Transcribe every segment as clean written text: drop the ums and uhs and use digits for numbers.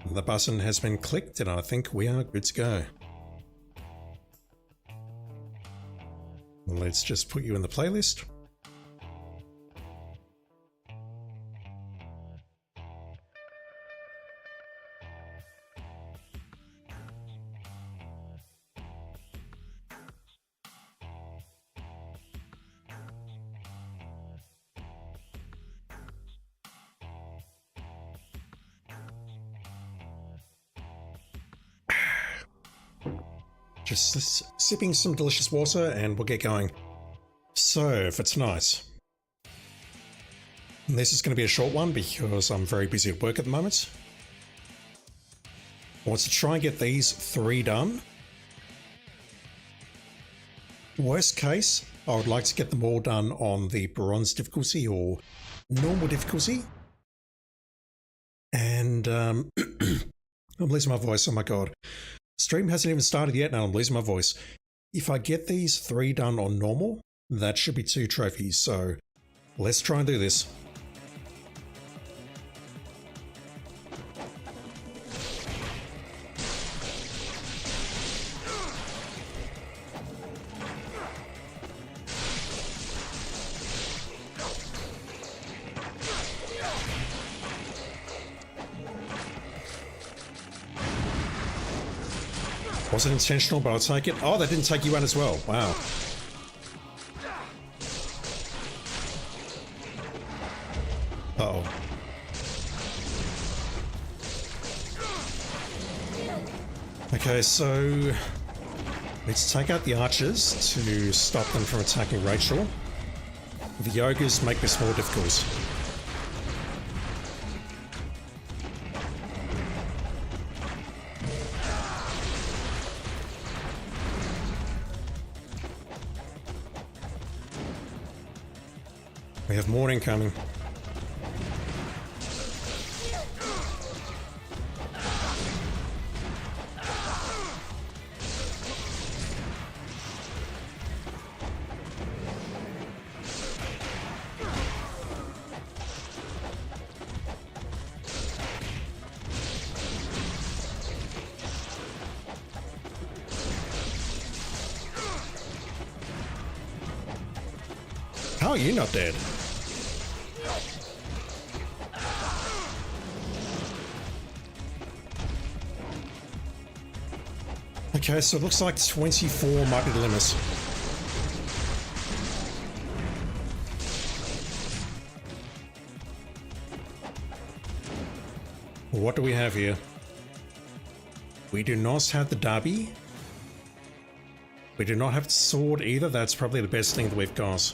The button has been clicked and I think we are good to go. Let's just put you in the playlist. Just sipping some delicious water and we'll get going. So for tonight, this is going to be a short one because I'm very busy at work at the moment. I want to try and get these 3 done. Worst case, I would like to get them all done on the bronze difficulty or normal difficulty. And I'm losing my voice, oh my god. Stream hasn't even started yet and I'm losing my voice. If I get these 3 done on normal, that should be 2 trophies, so let's try and do this. Wasn't intentional, but I'll take it. Oh, that didn't take you out as well. Wow. Uh-oh. Okay, so let's take out the archers to stop them from attacking Rachel. The ogres make this more difficult. We have morning coming. How are you not dead? Okay, so it looks like 24 might be the limit. What do we have here? We do not have the derby. We do not have the sword either. That's probably the best thing that we've got.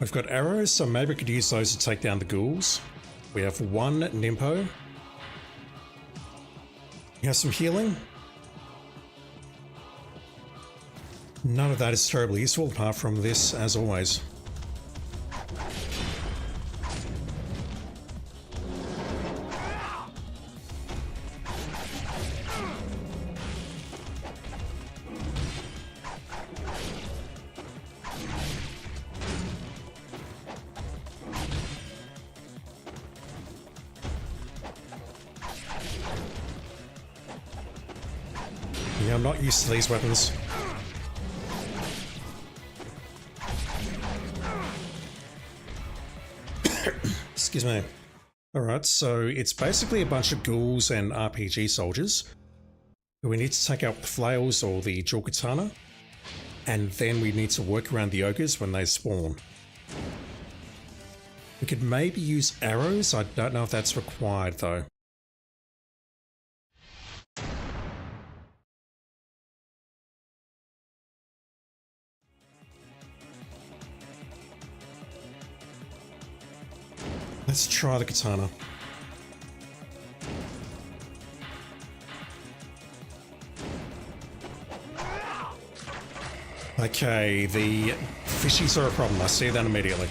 We've got arrows, so maybe we could use those to take down the ghouls. We have 1 Nimpo. We have some healing. None of that is terribly useful apart from this, as always. Yeah, I'm not used to these weapons. Excuse me. Alright, so it's basically a bunch of ghouls and RPG soldiers who we need to take out with flails or the dual katana, and then we need to work around the ogres when they spawn. We could maybe use arrows. I don't know if that's required though. Let's try the katana. Okay, the fishies are a problem. I see that immediately.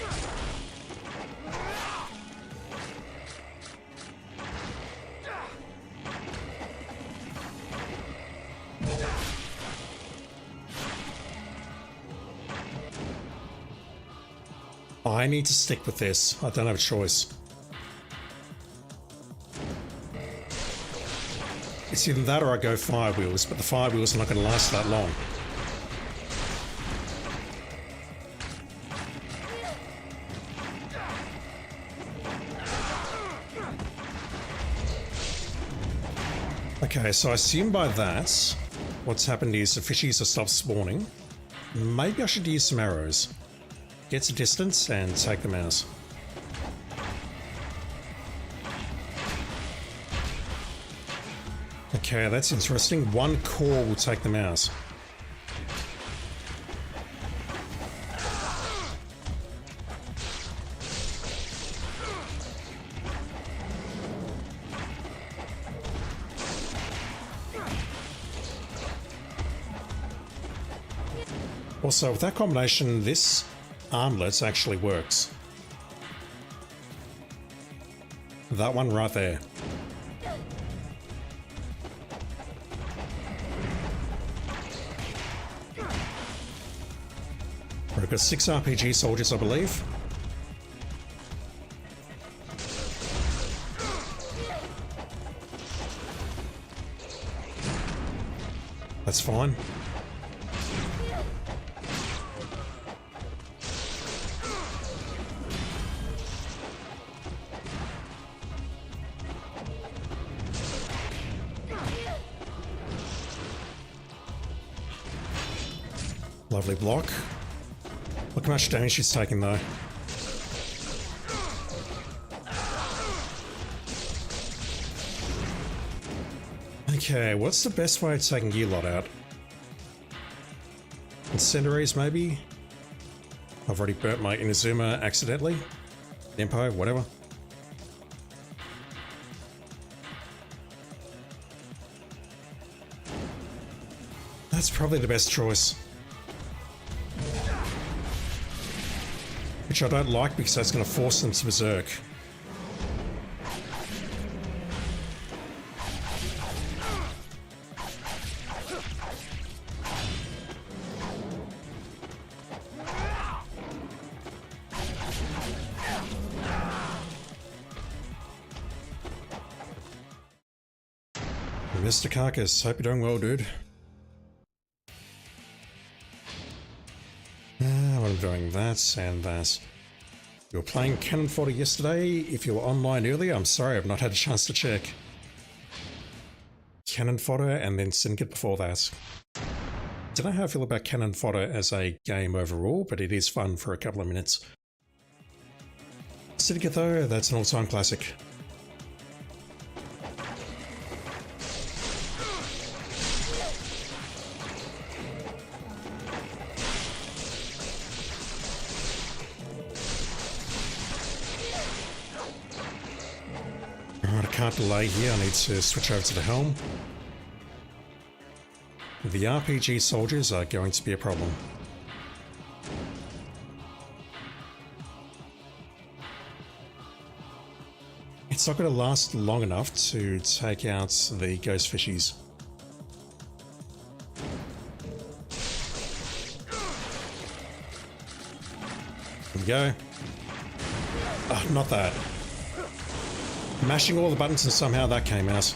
I need to stick with this. I don't have a choice. It's either that or I go fire wheels, but the fire wheels are not going to last that long. Okay, so I assume by that, what's happened is the fishies have stopped spawning. Maybe I should use some arrows. Get to distance and take them out. Okay, that's interesting. One core will take them out. Also, with that combination, this armlet actually works. That one right there. We've got 6 RPG soldiers, I believe. That's fine. Lovely block. Look how much damage she's taking though. Okay, what's the best way of taking Gearlot out? Incendiaries maybe? I've already burnt my Inazuma accidentally. Empo, whatever. That's probably the best choice. Which I don't like because that's going to force them to berserk. Mr. Carcass, hope you're doing well, dude. I'm doing that and that. You were playing Cannon Fodder yesterday. If you were online earlier, I'm sorry, I've not had a chance to check. Cannon Fodder and then Syndicate before that. Don't know how I feel about Cannon Fodder as a game overall, but it is fun for a couple of minutes. Syndicate though, that's an all-time classic. Alright, I can't delay here, I need to switch over to the helm. The RPG soldiers are going to be a problem. It's not going to last long enough to take out the ghost fishies. Here we go. Oh, not that. Mashing all the buttons and somehow that came out.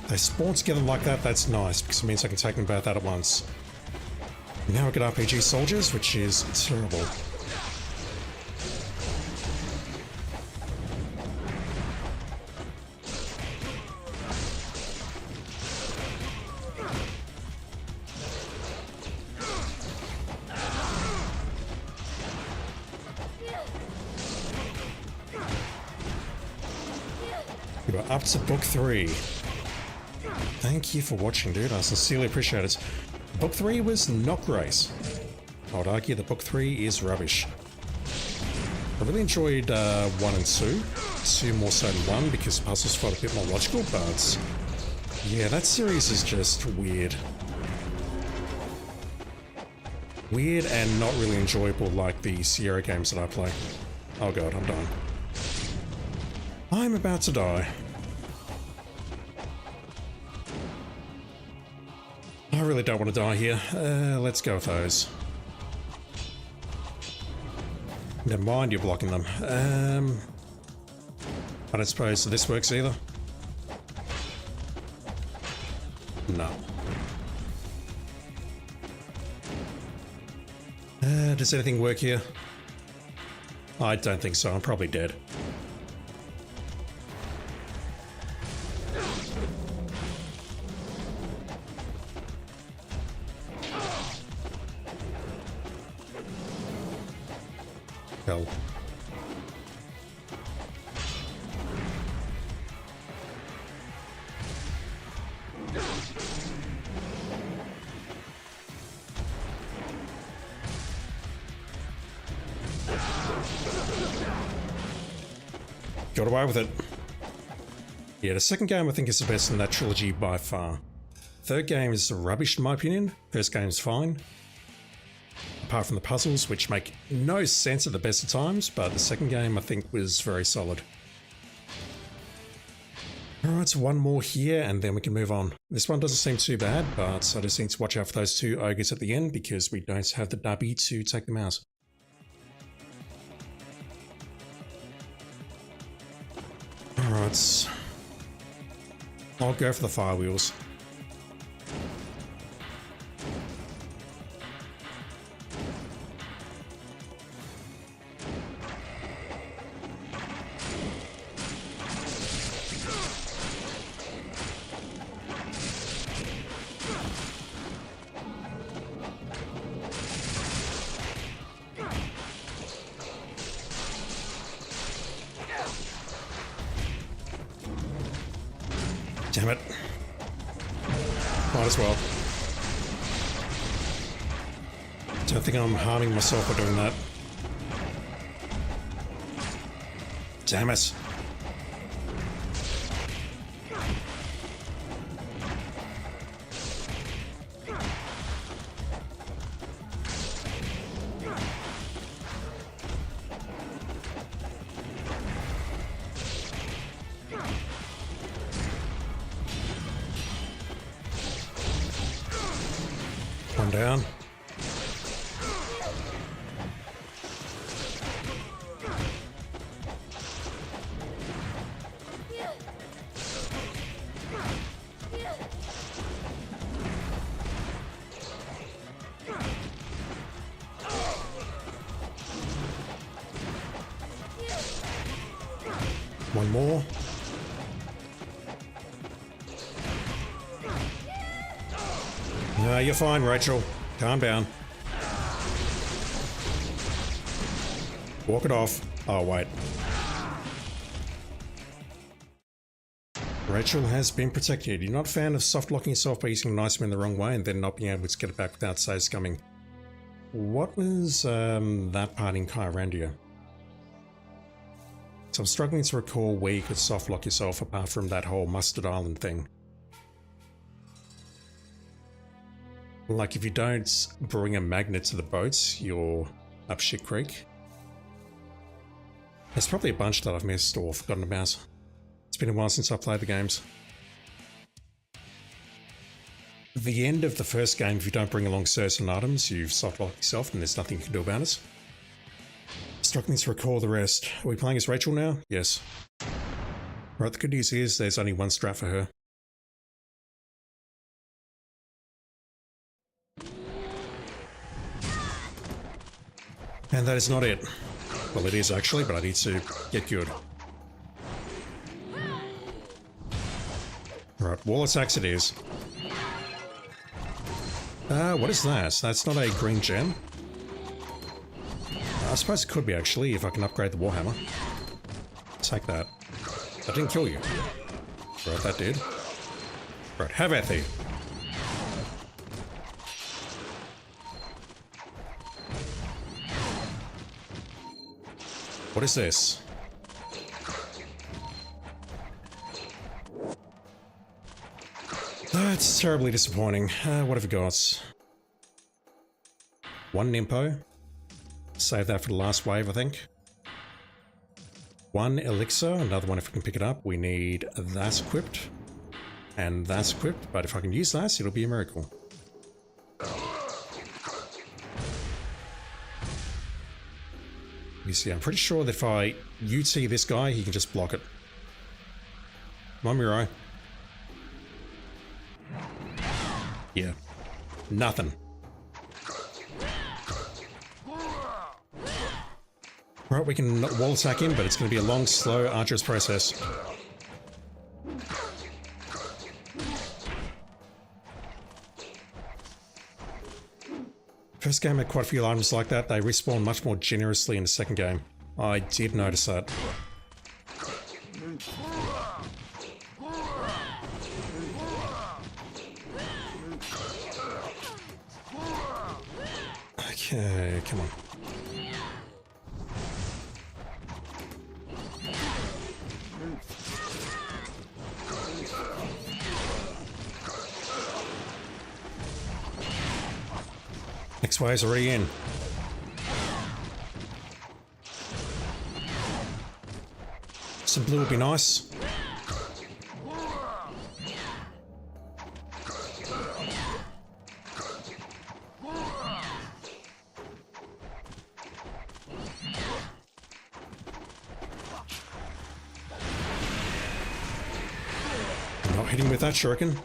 They spawn together like that, that's nice, because it means I can take them both out at once. Now I've got RPG soldiers, which is terrible. You are up to book 3. Thank you for watching, dude. I sincerely appreciate it. Book 3 was not great. I would argue that book 3 is rubbish. I really enjoyed 1 and 2. 2 more so than 1 because puzzles felt a bit more logical, but yeah, that series is just weird. Weird and not really enjoyable like the Sierra games that I play. Oh god, I'm done. I'm about to die. I really don't want to die here. Let's go with those. Never mind, you're blocking them. I don't suppose this works either. No. Does anything work here? I don't think so. I'm probably dead. Hell. Got away with it. Yeah, the second game I think is the best in that trilogy by far. Third game is rubbish in my opinion. First game's fine. Apart from the puzzles, which make no sense at the best of times, but the second game I think was very solid. Alright, so one more here and then we can move on. This one doesn't seem too bad, but I just need to watch out for those two ogres at the end because we don't have the dubby to take them out. Alright, I'll go for the fire wheels. Damn it. Might as well. Don't think I'm harming myself by doing that. Damn it. One down. One more. No, you're fine, Rachel. Calm down. Walk it off. Oh, wait. Rachel has been protected. You're not a fan of soft locking yourself by using an item in the wrong way and then not being able to get it back without saves coming. What was that part in Kyrandia? So I'm struggling to recall where you could soft lock yourself apart from that whole Mustard Island thing. Like if you don't bring a magnet to the boats, you're up shit creek. There's probably a bunch that I've missed or forgotten about. It's been a while since I played the games. The end of the first game, if you don't bring along certain items, you've soft locked yourself and there's nothing you can do about it. Struggling to recall the rest. Are we playing as Rachel now? Yes. Right, the good news is there's only one strat for her. And that is not it. Well, it is actually, but I need to get good. Right, wall attacks it is. What is that? That's not a green gem. I suppose it could be actually, if I can upgrade the Warhammer. Take that. That didn't kill you. Right, that did. Right, have at thee. What is this? That's terribly disappointing. What have we got? One Nimpo. Save that for the last wave, I think. One elixir, another one if we can pick it up. We need that equipped. And that's equipped, but if I can use that, it'll be a miracle. You see, I'm pretty sure that if I UT this guy, he can just block it. Come on, Mirai. Yeah. Nothing. Right, we can wall attack him, but it's going to be a long, slow, arduous process. First game had quite a few items like that. They respawn much more generously in the second game. I did notice that. Okay, come on. Next wave's already in. Some blue would be nice. Not hitting with that shuriken.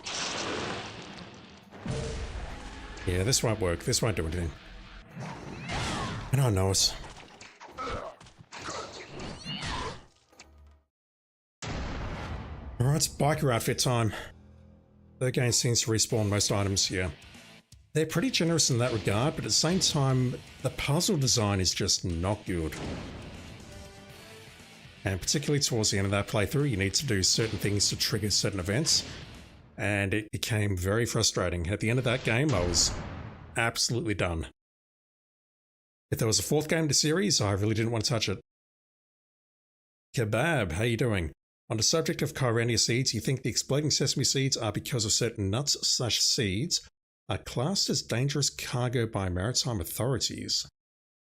Yeah, this won't work. This won't do anything. And I know it. Alright, it's biker outfit time. Third game seems to respawn most items, yeah. They're pretty generous in that regard, but at the same time, the puzzle design is just not good. And particularly towards the end of that playthrough, you need to do certain things to trigger certain events. And it became very frustrating. At the end of that game, I was absolutely done. If there was a fourth game in the series, I really didn't want to touch it. Kebab, how you doing? On the subject of Kyrania seeds, you think the exploding sesame seeds are because of certain nuts/seeds are classed as dangerous cargo by maritime authorities?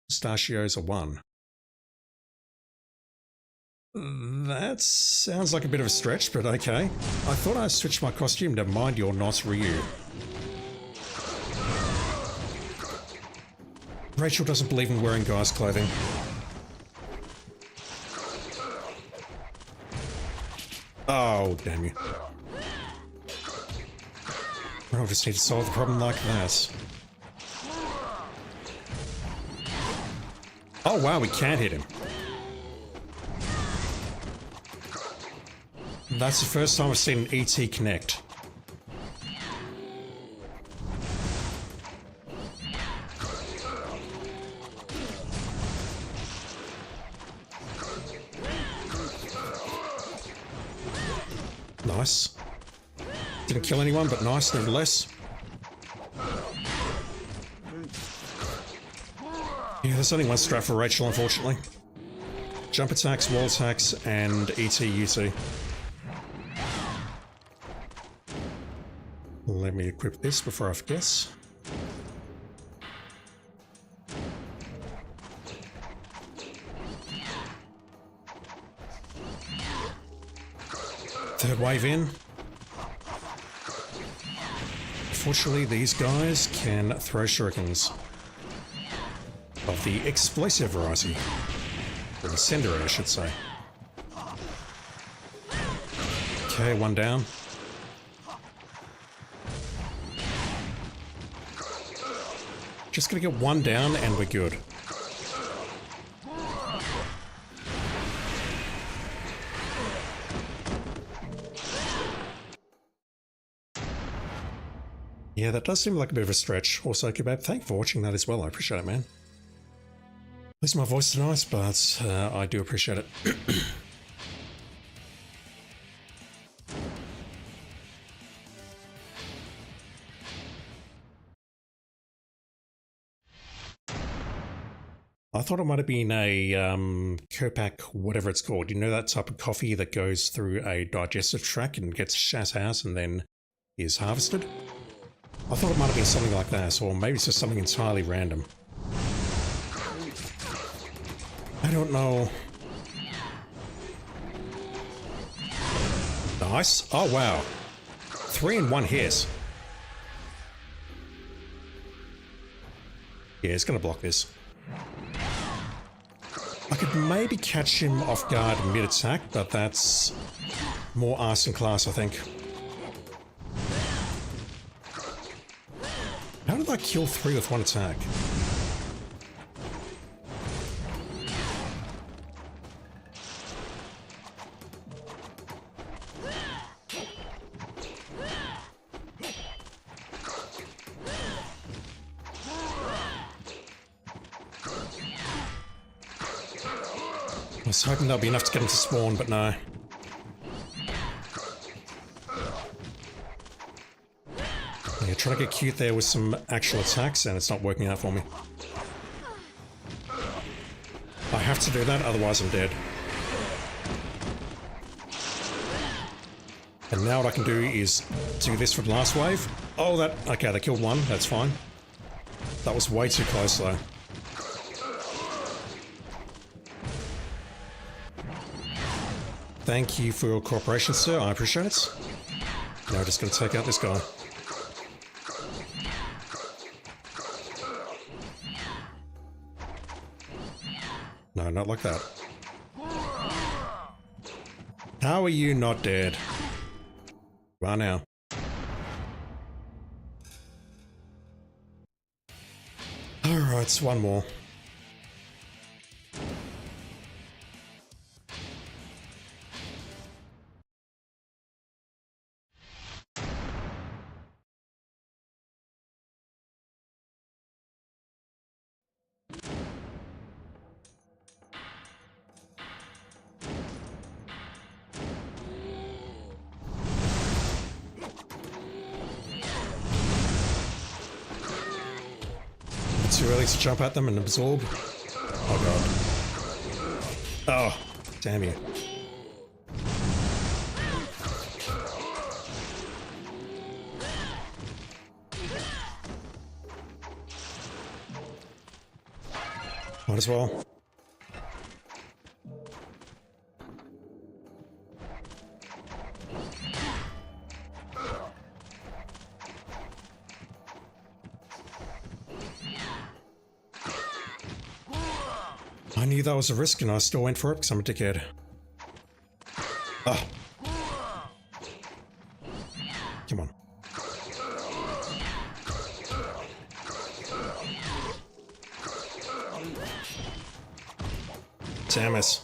Pistachios are one. That sounds like a bit of a stretch, but okay. I thought I switched my costume to Mind Your Not Ryu. Rachel doesn't believe in wearing guys' clothing. Oh, damn you. I just need to solve the problem like that. Oh wow, we can't hit him. That's the first time I've seen an ET connect. Nice. Didn't kill anyone, but nice nevertheless. Yeah, there's only one strat for Rachel, unfortunately. Jump attacks, wall attacks, and ET UT. Let me equip this before I forget. Third wave in. Fortunately, these guys can throw shurikens of the explosive variety. Or incendiary, I should say. Okay, one down. Just gonna get one down and we're good. Yeah, that does seem like a bit of a stretch. Also, Kebab, thank you for watching that as well. I appreciate it, man. At least my voice is nice, but I do appreciate it. I thought it might have been a Kopak, whatever it's called. You know that type of coffee that goes through a digestive tract and gets shat out and then is harvested? I thought it might have been something like that, or maybe it's just something entirely random. I don't know. Nice. Oh, wow. 3 in 1 hit. Yeah, it's going to block this. I could maybe catch him off guard mid-attack, but that's more arts and class, I think. How did I kill 3 with 1 attack? I was hoping that'll be enough to get him to spawn, but no. Yeah, trying to get cute there with some actual attacks, and it's not working out for me. I have to do that, otherwise I'm dead. And now what I can do is do this for the last wave. Oh, that... Okay, they killed 1. That's fine. That was way too close, though. Thank you for your cooperation, sir. I appreciate it. Now we're just going to take out this guy. No, not like that. How are you not dead? Well, now. Alright, so one more. Too early to jump at them and absorb. Oh god. Oh, damn you. Might as well. I knew that was a risk and I still went for it because I'm a dickhead. Oh. Come on. Damn it.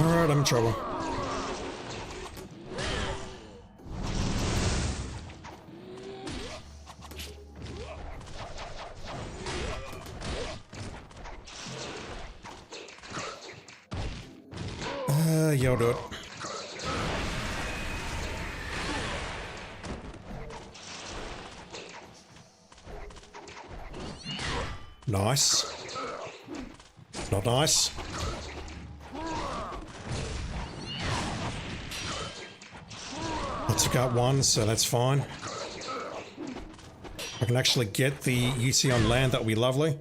Alright, I'm in trouble. Yeah, I'll do it. Nice. Not nice. I took out 1, so that's fine. I can actually get the UT on land, that would be lovely.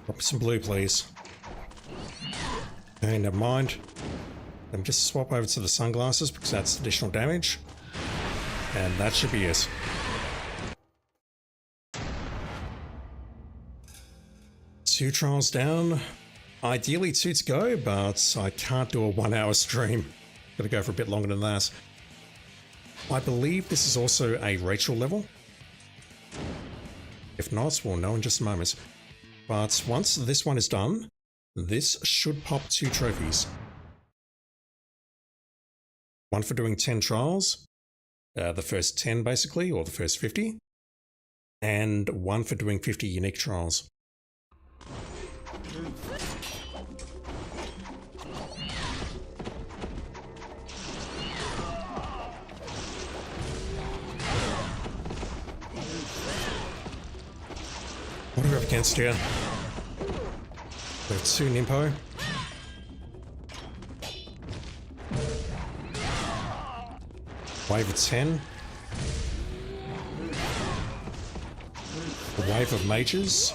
Drop some blue, please. Okay, never mind. Let me just swap over to the sunglasses because that's additional damage. And that should be it. Two trials down. Ideally 2 to go, but I can't do a 1-hour stream. Gotta go for a bit longer than that. I believe this is also a Rachel level. If not, we'll know in just a moment. But once this one is done, this should pop 2 trophies. One for doing 10 trials, the first 10 basically, or the first 50, and one for doing 50 unique trials. What are we up against here? We have 2 Nimpo. Wave of 10. A wave of mages.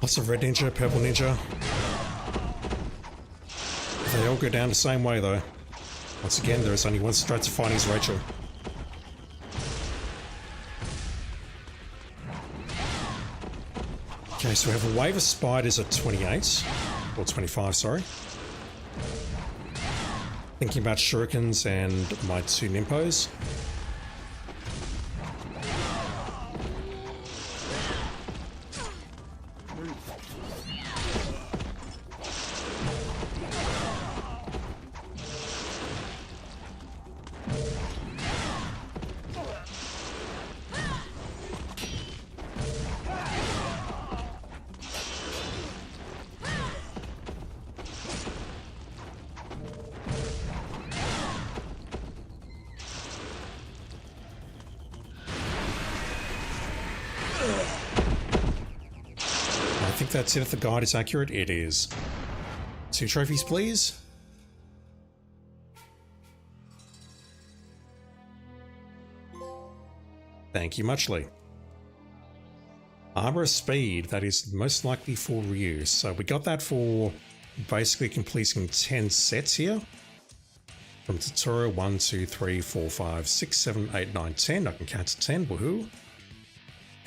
Lots of red ninja, purple ninja. They all go down the same way though. Once again, there is only one strat to find is Rachel. Okay, so we have a wave of spiders at 28, or 25, sorry. Thinking about shurikens and my 2 nimpos. I think that's it if the guide is accurate. It is. 2 trophies, please. Thank you muchly. Armor of Speed, that is most likely for Ryu. So we got that for basically completing 10 sets here. From tutorial 1, 2, 3, 4, 5, 6, 7, 8, 9, 10. I can count to 10, woohoo.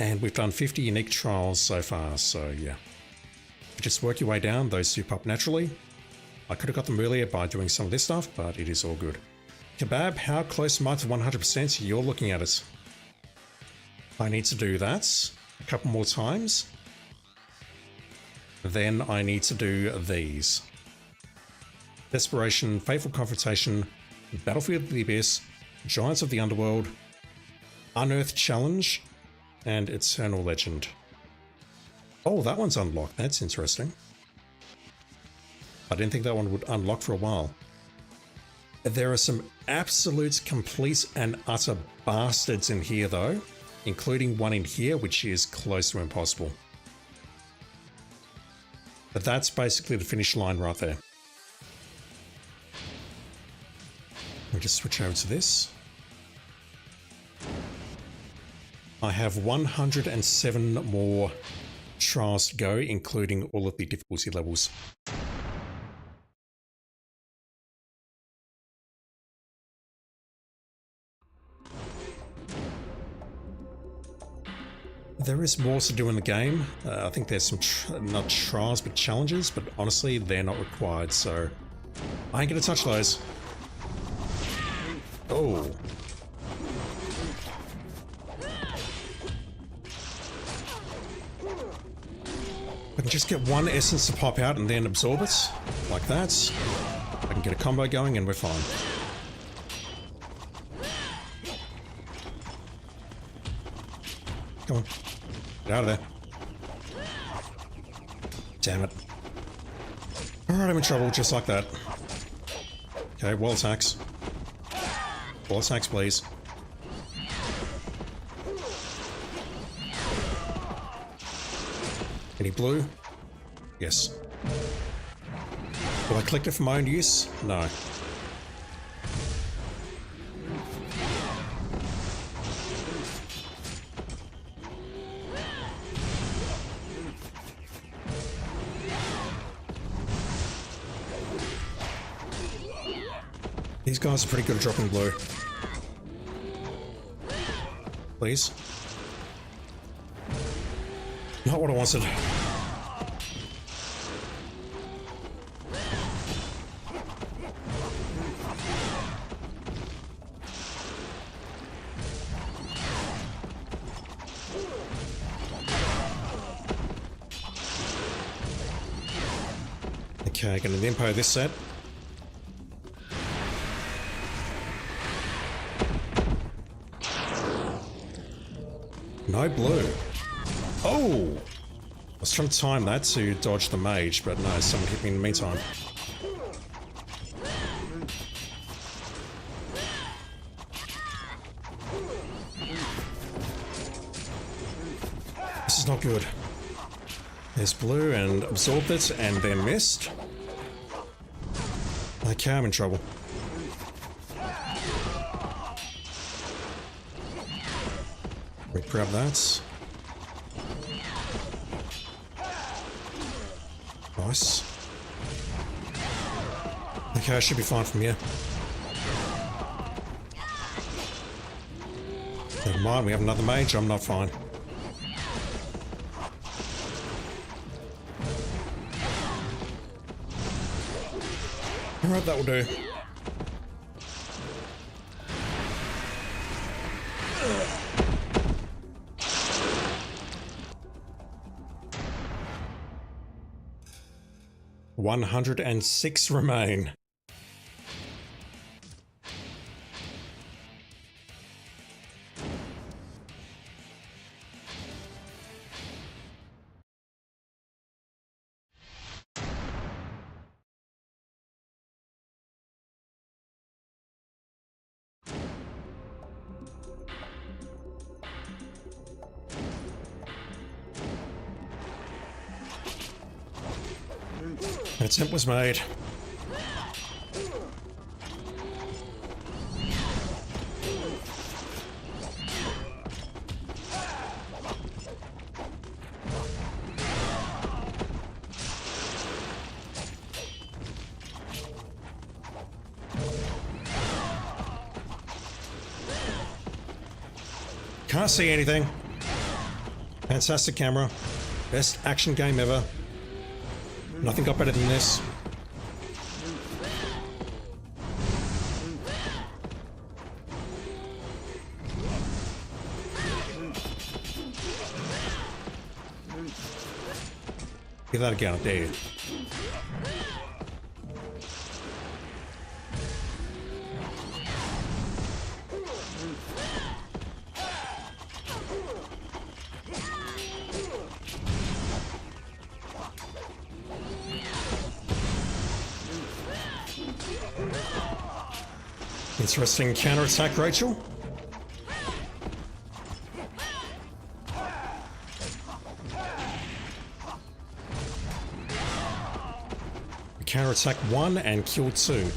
And we've done 50 unique trials so far, so yeah. You just work your way down, those soup up naturally. I could have got them earlier by doing some of this stuff, but it is all good. Kebab, how close am I to 100%? You're looking at it. I need to do that a couple more times. Then I need to do these. Desperation, Fateful Confrontation, Battlefield of the Abyss, Giants of the Underworld, Unearthed Challenge, and Eternal Legend. Oh, that one's unlocked. That's interesting. I didn't think that one would unlock for a while. There are some absolute complete and utter bastards in here though, including one in here which is close to impossible. But that's basically the finish line right there. Let me just switch over to this. I have 107 more trials to go, including all of the difficulty levels. There is more to do in the game. I think there's some, not trials, but challenges, but honestly, they're not required, so I ain't gonna touch those. Oh. I can just get one essence to pop out and then absorb it, like that. I can get a combo going and we're fine. Come on. Get out of there. Damn it. Alright, I'm in trouble, just like that. Okay, wall attacks. Wall attacks, please. Any blue? Yes. Will I collect it for my own use? No. These guys are pretty good at dropping blue. Please. Not what I wanted. Okay, gonna Nimpo this set. No blue. Oh! I was trying to time that to dodge the mage, but no, someone hit me in the meantime. This is not good. There's blue and absorbed it and then missed. Okay, I'm in trouble. Let me grab that. Nice. Okay, I should be fine from here. Never mind, we have another mage, I'm not fine. Alright, that will do. $106 remain. An attempt was made. Can't see anything. Fantastic camera. Best action game ever. Nothing got better than this. Give that again, I dare you. Interesting counterattack, Rachel. Counterattack 1 and kill 2.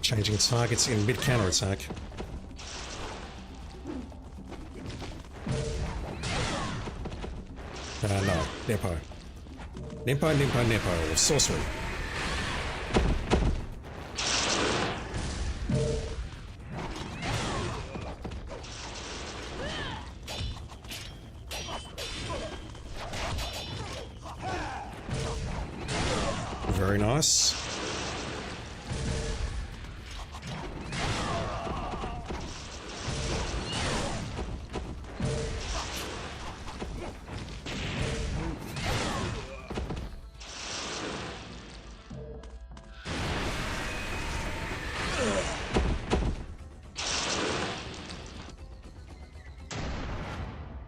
Changing targets in mid counterattack. No, Nepo. Nepo. Sorcery. Very nice.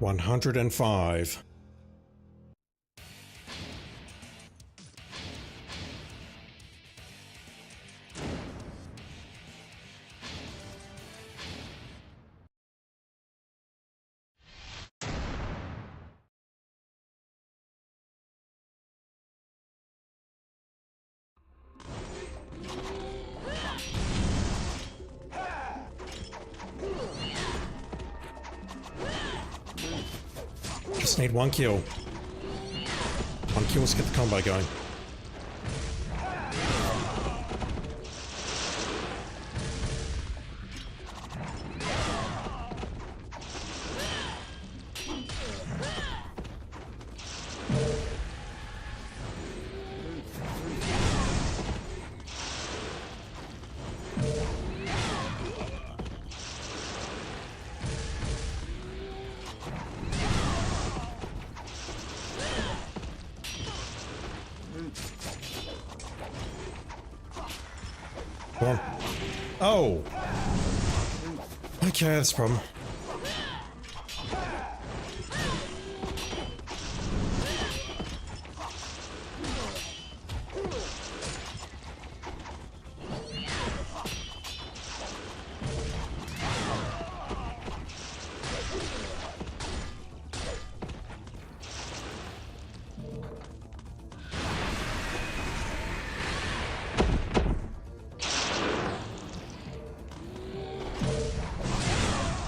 $105. Just need one kill. One kill to get the combo going. Come on. Oh! Okay, that's a problem.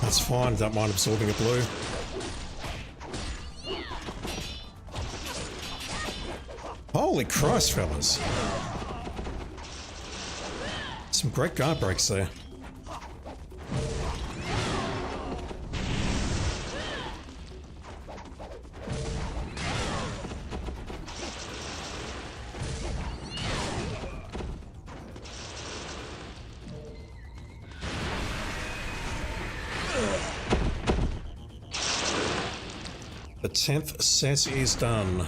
That's fine, don't mind absorbing a blue. Holy Christ, fellas. Some great guard breaks there. The 10th set is done.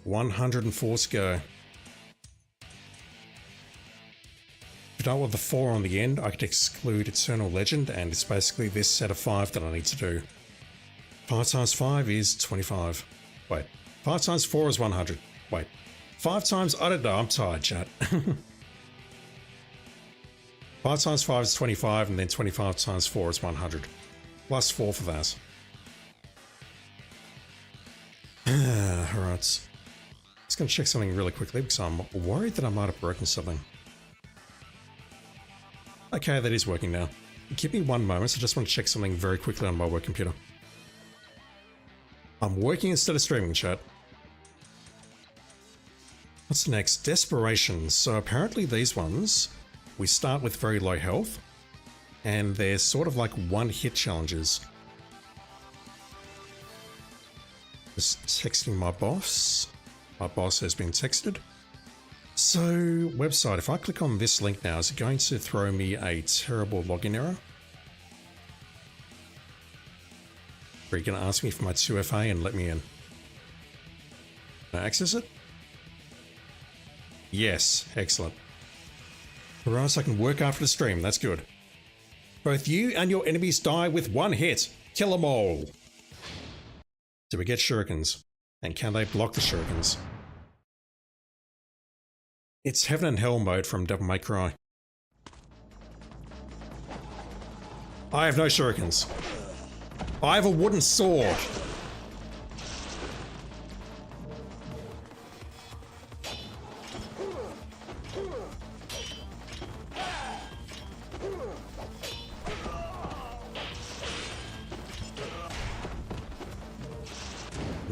$104 to go. If I don't want the 4 on the end, I could exclude Eternal Legend, and it's basically this set of 5 that I need to do. 5 times 5 is 25. Wait. 5 times 4 is 100. Wait. 5 times... I don't know. I'm tired, chat. 5 times 5 is 25, and then 25 times 4 is 100. Plus 4 for that. Alright. Just going to check something really quickly because I'm worried that I might have broken something. Okay, that is working now. Give me 1 moment, so I just want to check something very quickly on my work computer. I'm working instead of streaming, chat. What's next? Desperation. So apparently these ones, we start with very low health, and they're sort of like one-hit challenges. Just texting my boss. My boss has been texted. So, website, if I click on this link now, is it going to throw me a terrible login error? Are you going to ask me for my 2FA and let me in? Can I access it? Yes, excellent. Right, so I can work after the stream, that's good. Both you and your enemies die with 1 hit. Kill them all. Do we get shurikens? And can they block the shurikens? It's Heaven and Hell mode from Devil May Cry. I have no shurikens. I have a wooden sword.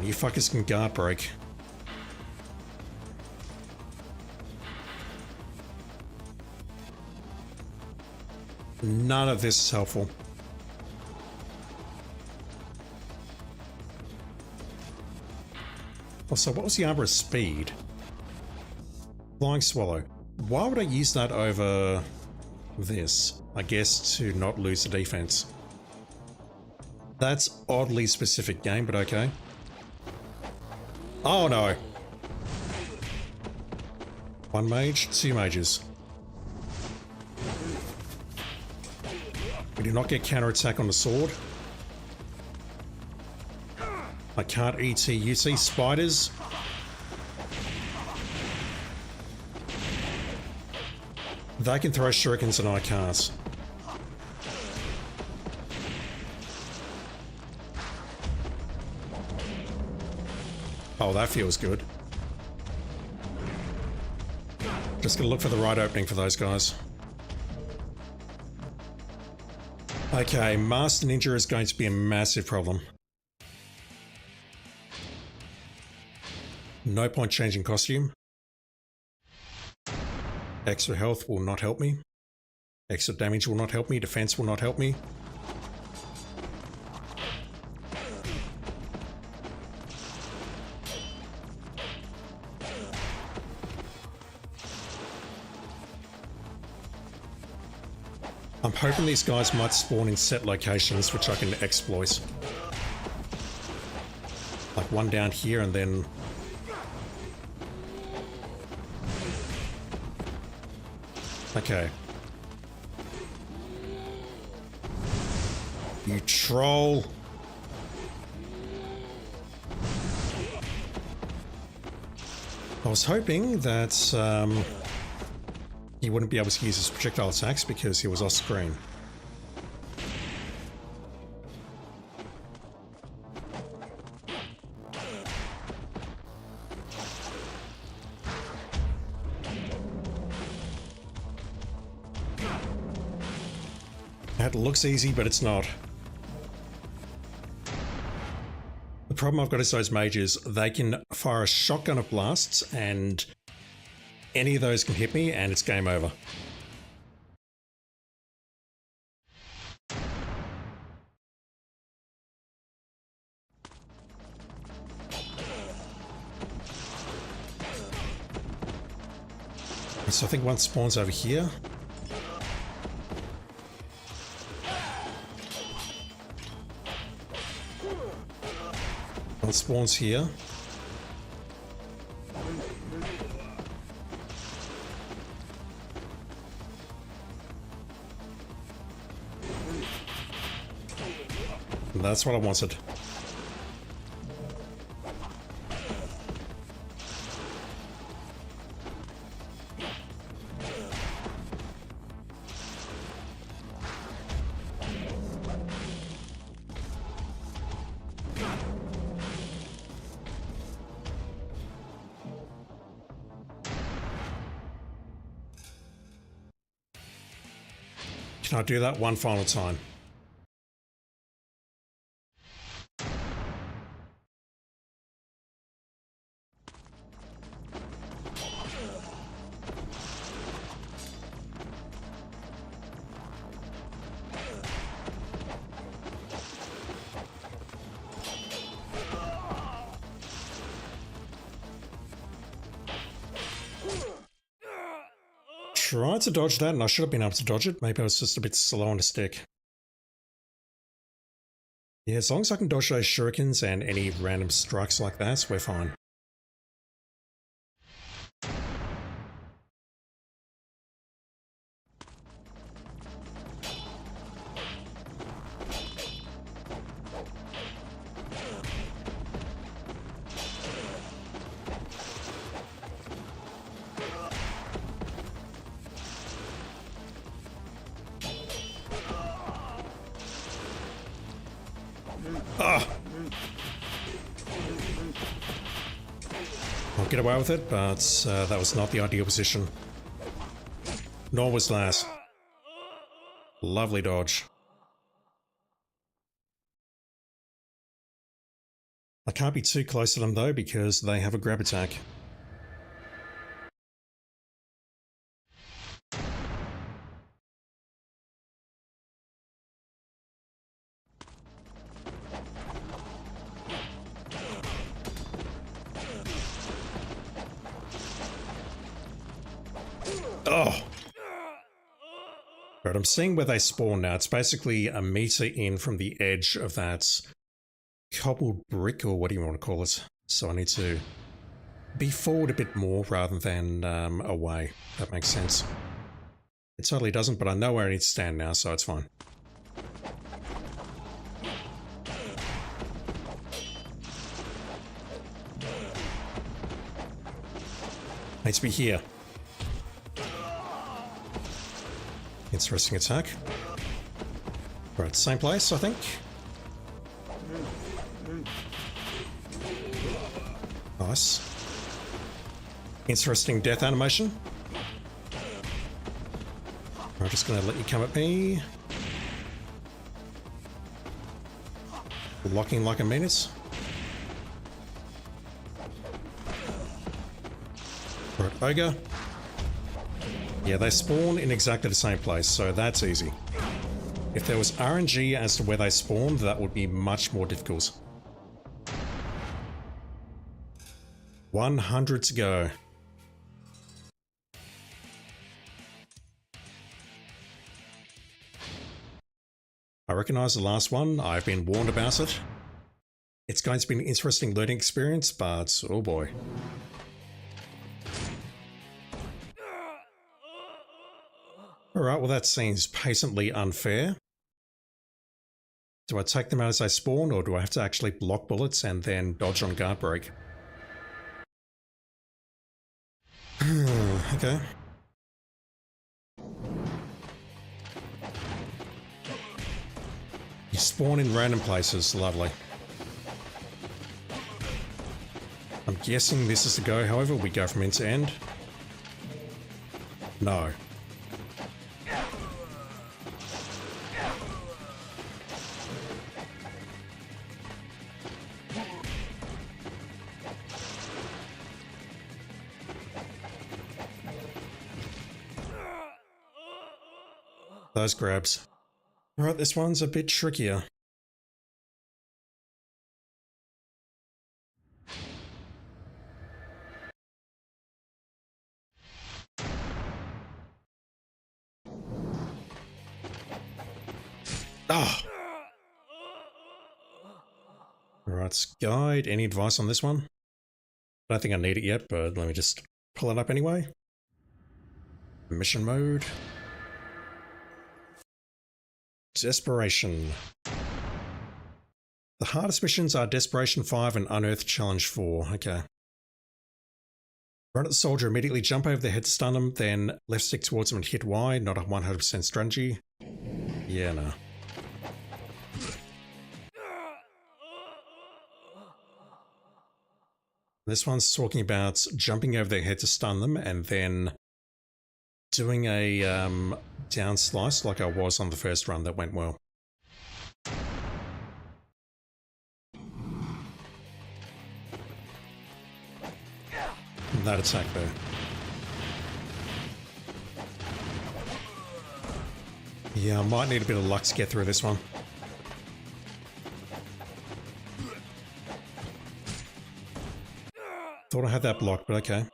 You fuckers can guard break. None of this is helpful. Also, what was the Armorer's speed? Flying Swallow. Why would I use that over this? I guess to not lose the defense. That's oddly specific game, but okay. Oh no. 1 mage, 2 mages. We do not get counterattack on the sword. I can't ET. You see spiders? They can throw shurikens and I can't. Oh, that feels good. Just gonna look for the right opening for those guys. Okay, Master Ninja is going to be a massive problem. No point changing costume. Extra health will not help me. Extra damage will not help me. Defense will not help me. I'm hoping these guys might spawn in set locations which I can exploit. Like one down here and then... Okay. You troll! I was hoping that he wouldn't be able to use his projectile attacks because he was off screen. That looks easy, but it's not. problem I've got is those mages, they can fire a shotgun of blasts and any of those can hit me and it's game over. So I think one spawns over here. One spawns here. And that's what I wanted. Can I do that one final time? Tried to dodge that and I should have been able to dodge it. Maybe I was just a bit slow on the stick. Yeah, as long as I can dodge those shurikens and any random strikes like that, we're fine. I'll get away with it, but that was not the ideal position. Nor was that. Lovely dodge. I can't be too close to them though because they have a grab attack. Oh! Right, I'm seeing where they spawn now. It's basically a meter in from the edge of that cobbled brick, or what do you want to call it? So I need to be forward a bit more rather than away. That makes sense. It totally doesn't, but I know where I need to stand now, so it's fine. Need to be here. Interesting attack. Right, same place, I think. Nice. Interesting death animation. I'm just going to let you come at me. Locking like a menace. Right, ogre. Yeah, they spawn in exactly the same place, so that's easy. If there was RNG as to where they spawned, that would be much more difficult. 100 to go. I recognise the last one. I've been warned about it. It's going to be an interesting learning experience, but oh boy. Alright, well that seems patently unfair. Do I take them out as they spawn, or do I have to actually block bullets and then dodge on guard break? Okay. You spawn in random places, lovely. I'm guessing this is the go, however, we go from end to end. No. Those grabs. Alright, this one's a bit trickier. Ah! Alright, guide. Any advice on this one? I don't think I need it yet, but let me just pull it up anyway. Mission mode. Desperation. The hardest missions are Desperation 5 and Unearthed Challenge 4. Okay. Run at the soldier, immediately jump over their head to stun them, then left stick towards them and hit Y. Not a 100% strategy. Yeah, no. This one's talking about jumping over their head to stun them and then doing a down slice like I was on the first run. That went well. That attack there. Yeah, I might need a bit of luck to get through this one. Thought I had that blocked, but okay.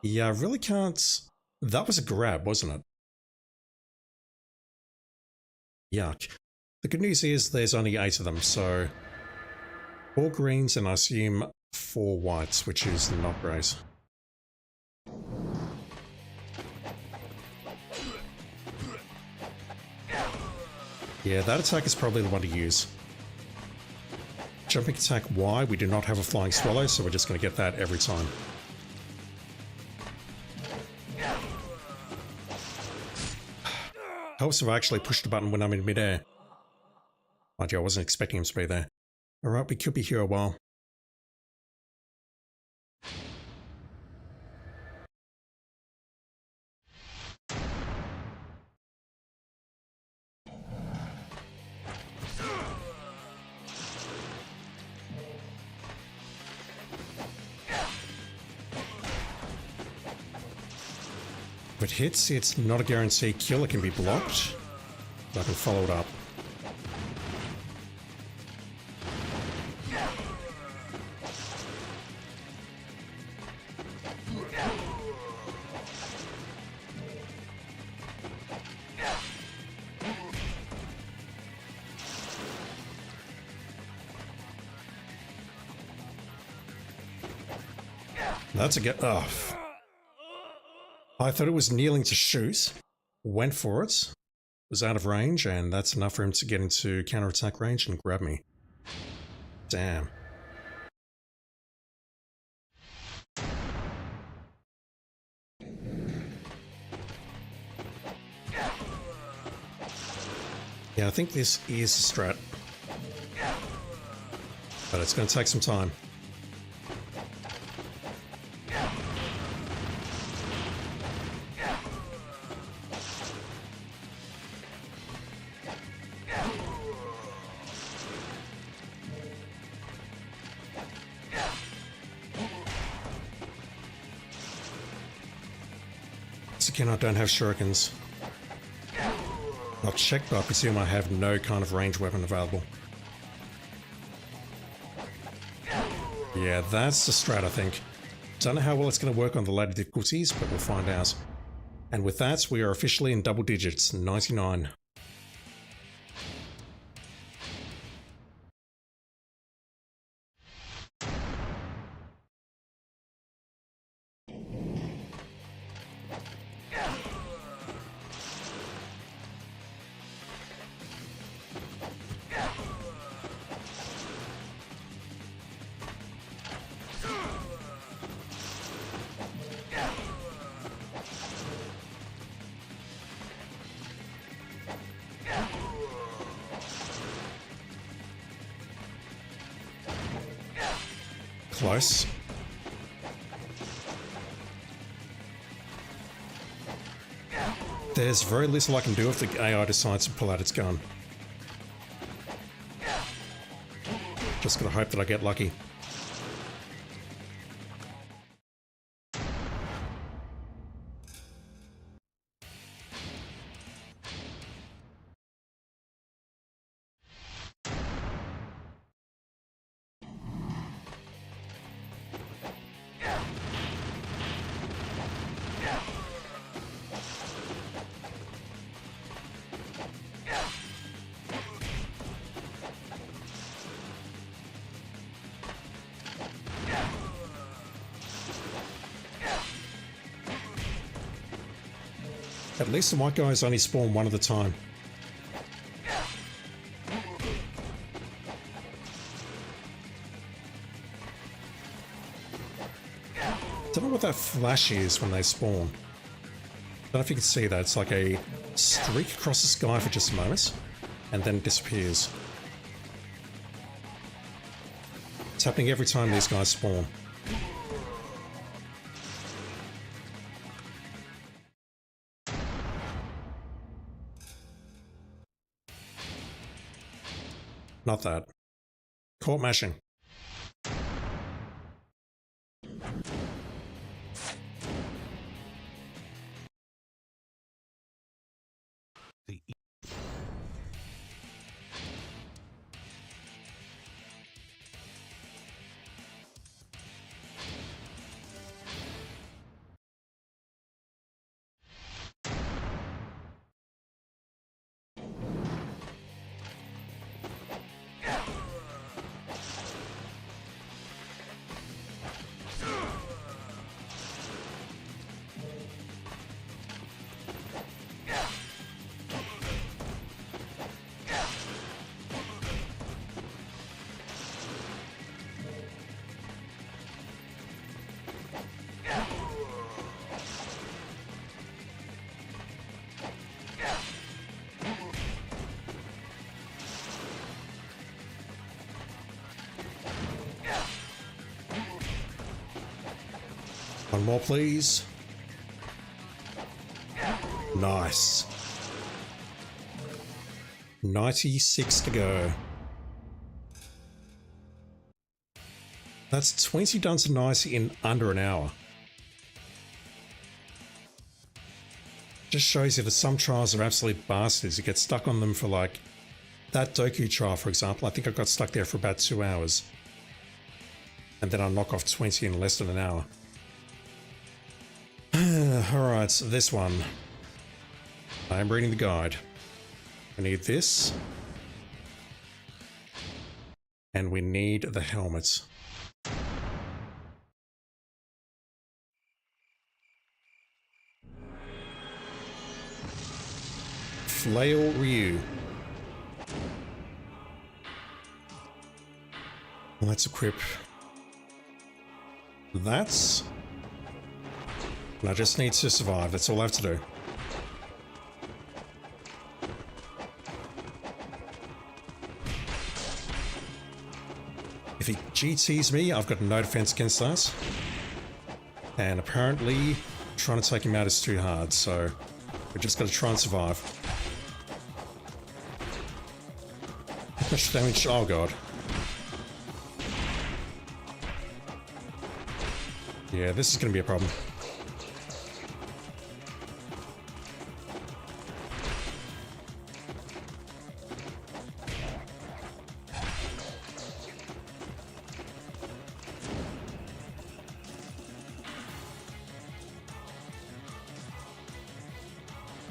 Yeah, I really can't... That was a grab, wasn't it? Yuck. The good news is there's only 8 of them, so 4 greens and I assume 4 whites, which is not great. Yeah, that attack is probably the one to use. Jumping attack Y, we do not have a flying swallow, so we're just going to get that every time. Helps if I actually push the button when I'm in midair. Mind you, I wasn't expecting him to be there. Alright, we could be here a while. If it hits, it's not a guaranteed kill, it can be blocked. But I can follow it up. That's a get. Oh. I thought it was kneeling to shoot, went for it, was out of range, and that's enough for him to get into counterattack range and grab me. Damn. Yeah, I think this is a strat. But it's going to take some time. Again, I don't have shurikens. I'll check, but I presume I have no kind of ranged weapon available. Yeah, that's the strat, I think. Don't know how well it's going to work on the later difficulties, but we'll find out. And with that, we are officially in double digits, 99. Close. There's very little I can do if the AI decides to pull out its gun. Just gotta hope that I get lucky. At least the white guys only spawn one at a time. Don't know what that flash is when they spawn. Don't know if you can see that. It's like a streak across the sky for just a moment, and then it disappears. It's happening every time these guys spawn. Not that. Court mashing. One more, please. Nice. 96 to go. That's 20 done to nice in under an hour. Just shows you that some trials are absolute bastards. You get stuck on them for like that Doku trial, for example. I think I got stuck there for about 2 hours. And then I knock off 20 in less than an hour. Alright, so this one. I'm reading the guide. We need this. And we need the helmet. Flail Ryu. Well, let's equip that. And I just need to survive. That's all I have to do. If he GTs me, I've got no defense against that. And apparently, trying to take him out is too hard, so we just got to try and survive. How much damage? Oh god. Yeah, this is going to be a problem.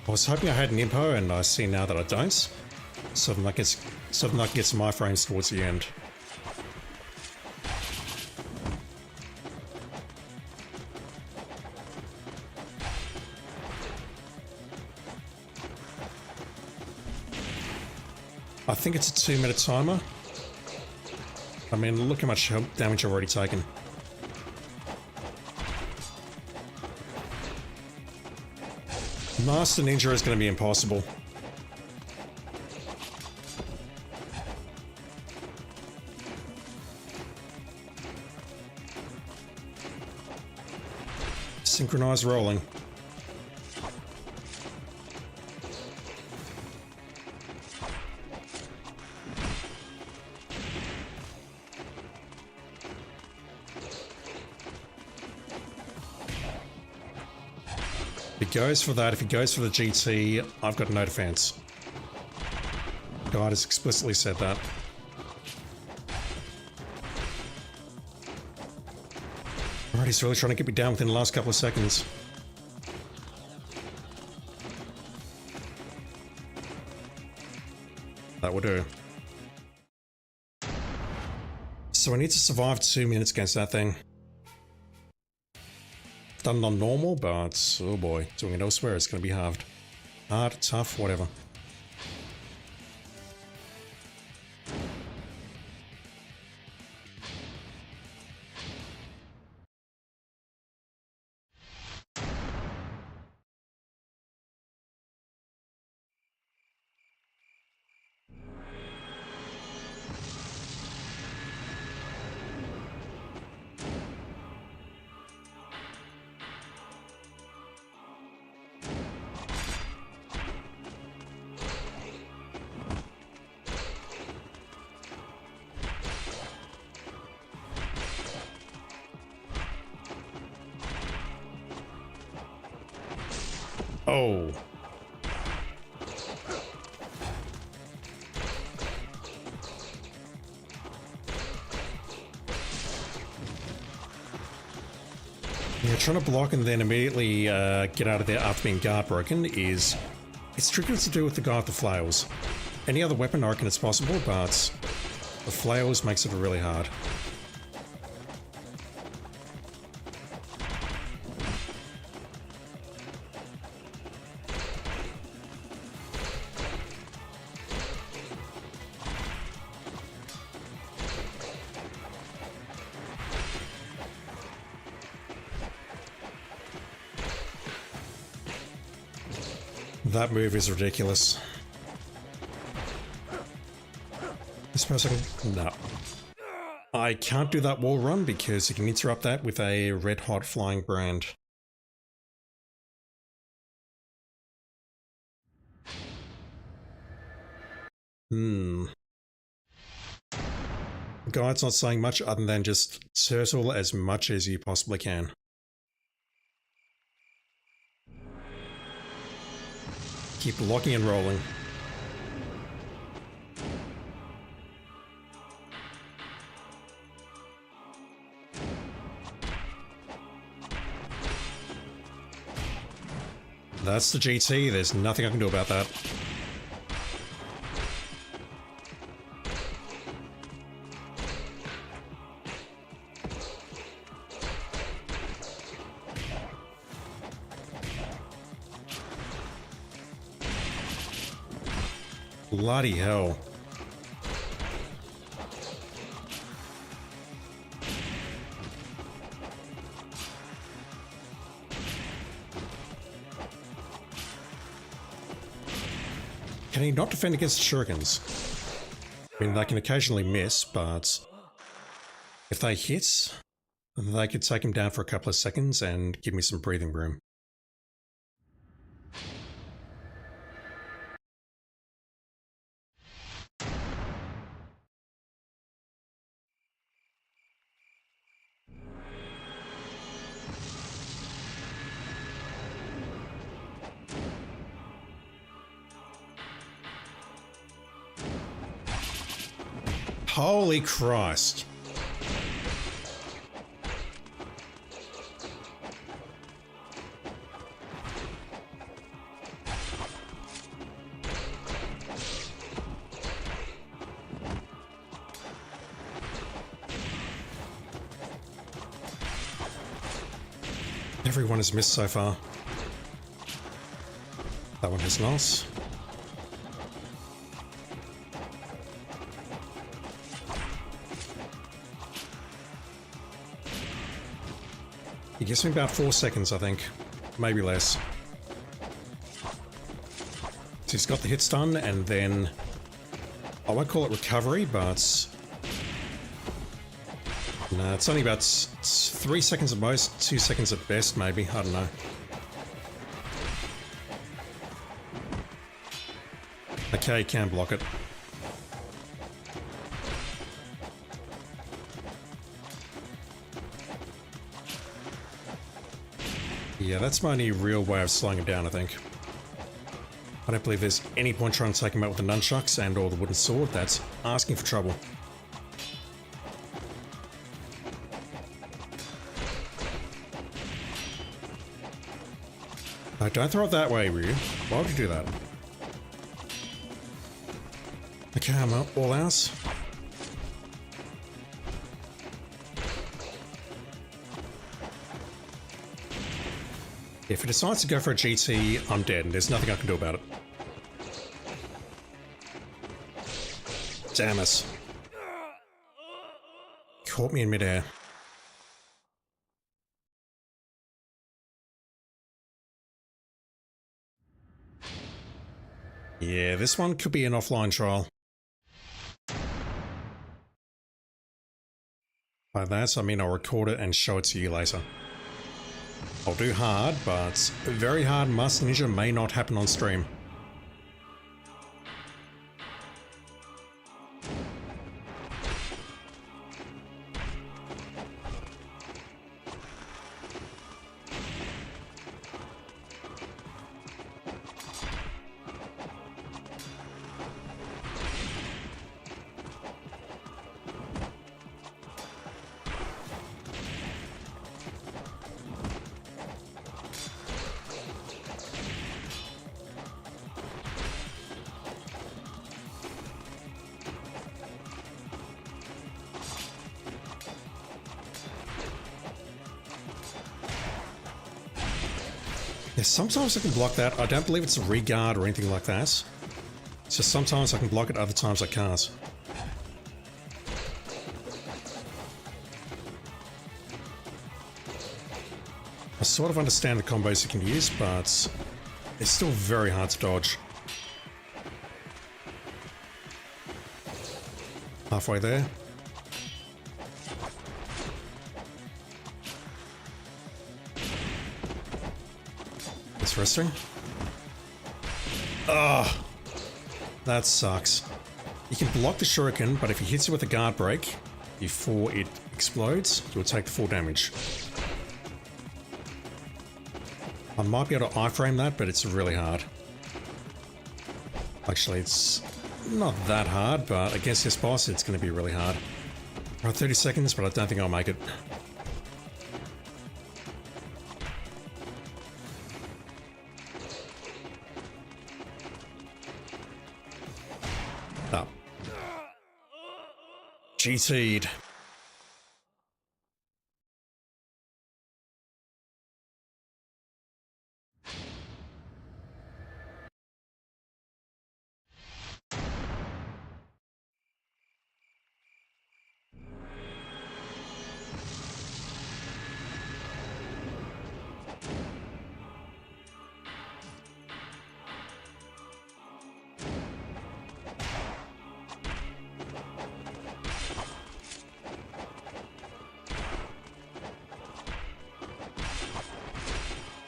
I was hoping I had an impo, and I see now that I don't. So then I can get some iframes towards the end. I think it's a 2-minute timer. I mean, look how much damage I've already taken. Master Ninja is going to be impossible. Synchronized rolling. If he goes for that, if he goes for the GT, I've got no defense. God has explicitly said that. Alright, he's really trying to get me down within the last couple of seconds. That will do. So I need to survive 2 minutes against that thing. Done it on normal, but oh boy, doing it elsewhere is going to be hard. Hard, tough, whatever. Oh. Yeah, trying to block and then immediately get out of there after being guard broken is... It's tricky to do with the guy with the flails. Any other weapon, I reckon it's possible, but the flails makes it really hard. That move is ridiculous. I suppose I can... No. I can't do that wall run because you can interrupt that with a red hot flying brand. The guide's not saying much other than just turtle as much as you possibly can. Keep locking and rolling. That's the GT, there's nothing I can do about that. Bloody hell. Can he not defend against shurikens? I mean, they can occasionally miss, but if they hit, they could take him down for a couple of seconds and give me some breathing room. Holy Christ. Everyone has missed so far. That one has not. It gives me about 4 seconds, I think. Maybe less. So he's got the hit stun, and then... I won't call it recovery, but... Nah, it's only about 3 seconds at most, 2 seconds at best, maybe. I don't know. Okay, can block it. Yeah, that's my only real way of slowing him down, I think. I don't believe there's any point trying to take him out with the nunchucks and or the wooden sword. That's asking for trouble. No, don't throw it that way, Ryu. Why would you do that? Okay, I'm all ours. If he decides to go for a GT, I'm dead, and there's nothing I can do about it. Damn us. Caught me in midair. Yeah, this one could be an offline trial. By that, I mean I'll record it and show it to you later. I'll do hard, but very hard Master Ninja may not happen on stream. Yeah, sometimes I can block that. I don't believe it's a regard or anything like that. It's just sometimes I can block it, other times I can't. I sort of understand the combos you can use, but it's still very hard to dodge. Halfway there. It's resting. Ugh. That sucks. You can block the shuriken, but if he hits you with a guard break before it explodes, you'll take the full damage. I might be able to iframe that, but it's really hard. Actually, it's not that hard, but against this boss, it's going to be really hard. Right, 30 seconds, but I don't think I'll make it. Up. GT'd.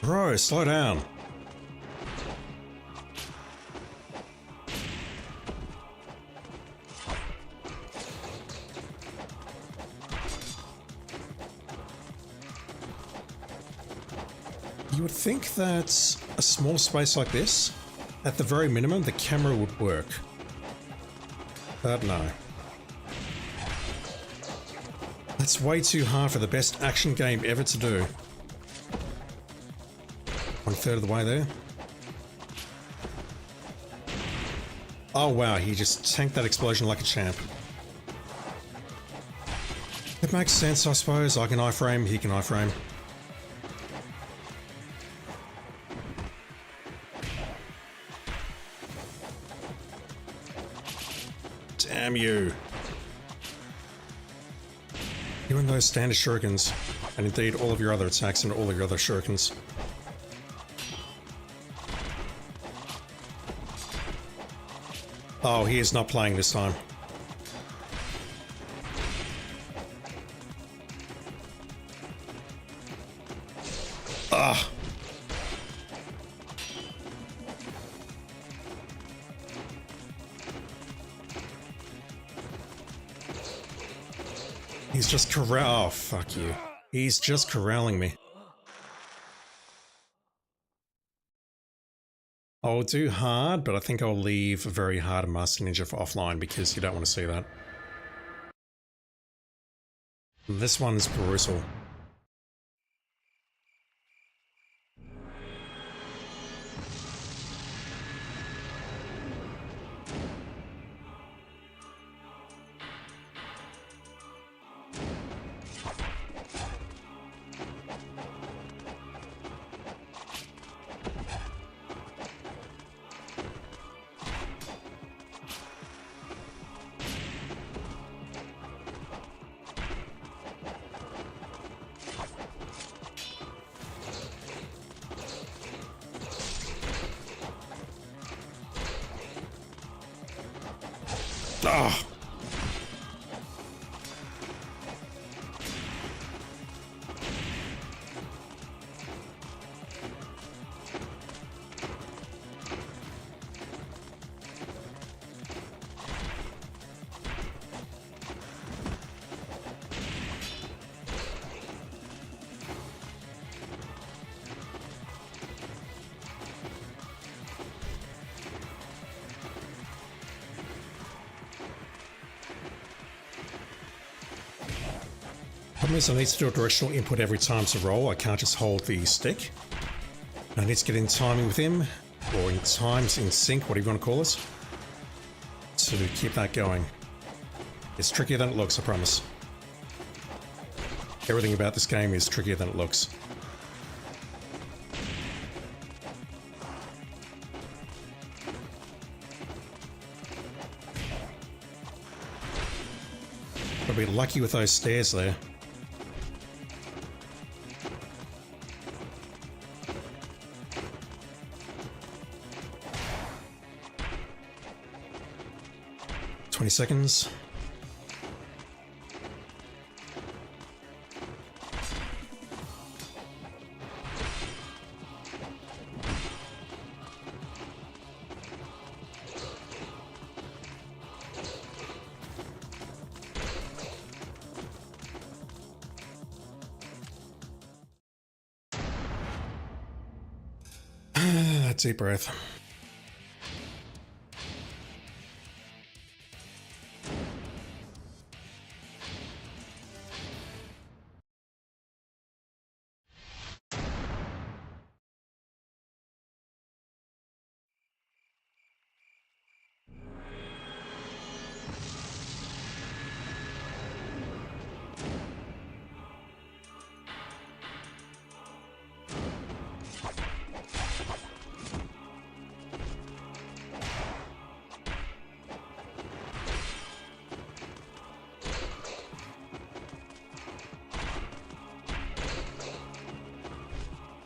Bro, slow down. You would think that a small space like this, at the very minimum, the camera would work. But no. That's way too hard for the best action game ever to do. 1/3 of the way there. Oh wow, he just tanked that explosion like a champ. It makes sense, I suppose. I can iframe, he can iframe. Damn you. You and those standard shurikens, and indeed all of your other attacks and all of your other shurikens. Oh, he is not playing this time. He's just oh, fuck you. He's just corralling me. I'll do hard, but I think I'll leave very hard and Master Ninja for offline because you don't want to see that. This one's brutal. Ah! Problem is I need to do a directional input every time to roll. I can't just hold the stick. I need to get in timing with him, or in times in sync, whatever you want to call it, to keep that going. It's trickier than it looks, I promise. Everything about this game is trickier than it looks. I'll be lucky with those stairs there. Seconds. Deep breath.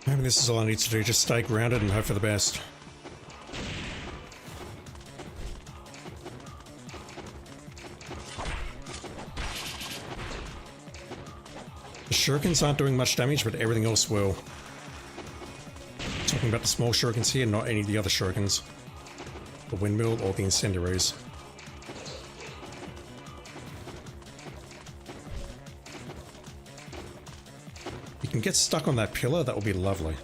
Maybe this is all I need to do, just stay grounded and hope for the best. The shurikens aren't doing much damage, but everything else will. Talking about the small shurikens here, not any of the other shurikens. The windmill or the incendiaries. You can get stuck on that pillar, that would be lovely.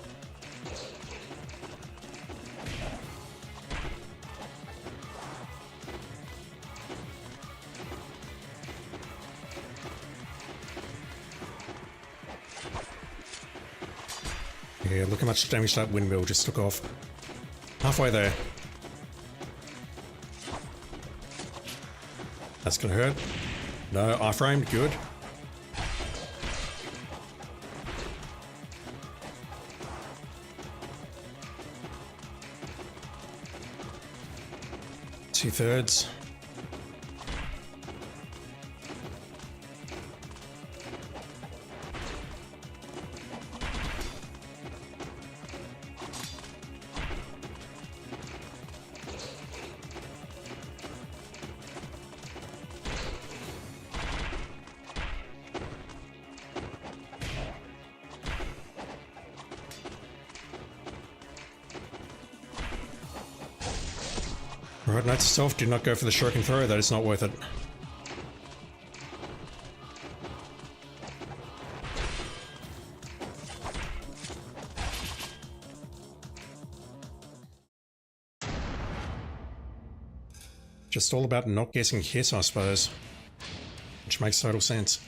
Yeah, look how much damage that windmill just took off. Halfway there. That's gonna hurt. No, I-framed, good. Two-thirds. Right, note to self, do not go for the shuriken throw, that is not worth it. just all about not getting hit, I suppose. Which makes total sense.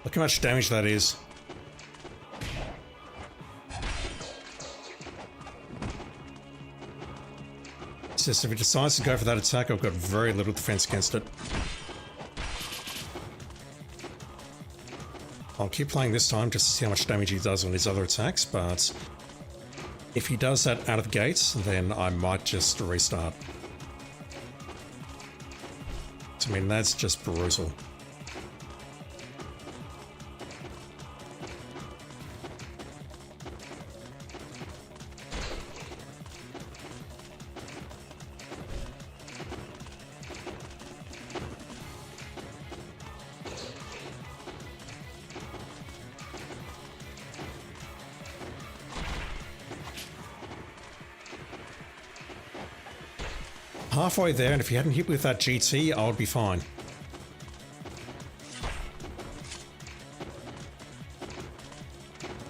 Look how much damage that is. It's just if he decides to go for that attack, I've got very little defense against it. I'll keep playing this time just to see how much damage he does on his other attacks, but if he does that out of the gate, then I might just restart. I mean, that's just brutal. Halfway there, and if he hadn't hit with that GT, I would be fine.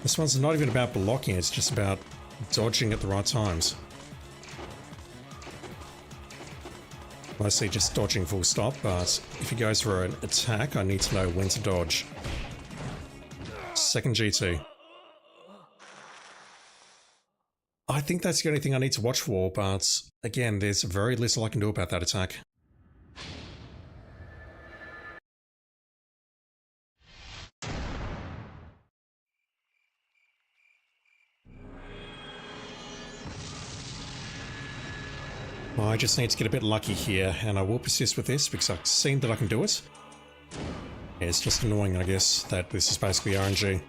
This one's not even about blocking, it's just about dodging at the right times. Mostly just dodging full stop, but if he goes for an attack, I need to know when to dodge. Second GT. I think that's the only thing I need to watch for, but again, there's very little I can do about that attack. I just need to get a bit lucky here, and I will persist with this because I've seen that I can do it. It's just annoying, I guess, that this is basically RNG.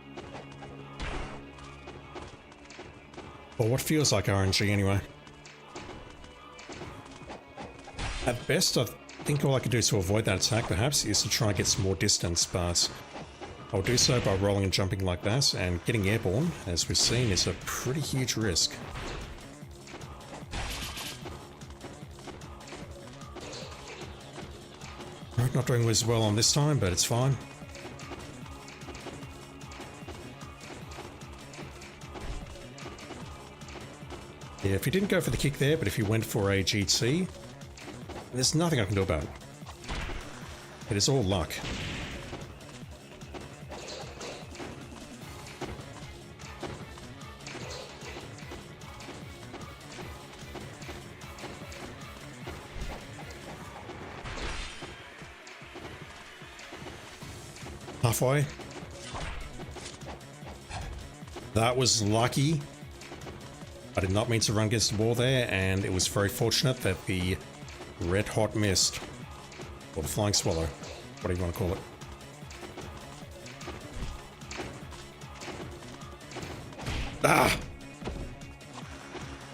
Or what feels like RNG anyway. At best, I think all I could do to avoid that attack perhaps is to try and get some more distance, but I'll do so by rolling and jumping like that, and getting airborne, as we've seen, is a pretty huge risk. Not doing as well on this time, but it's fine. Yeah, if he didn't go for the kick there, but if he went for a GT, there's nothing I can do about it. It is all luck. Halfway. That was lucky. I did not mean to run against the wall there, and it was very fortunate that the red hot mist, or the flying swallow, what do you want to call it? Ah!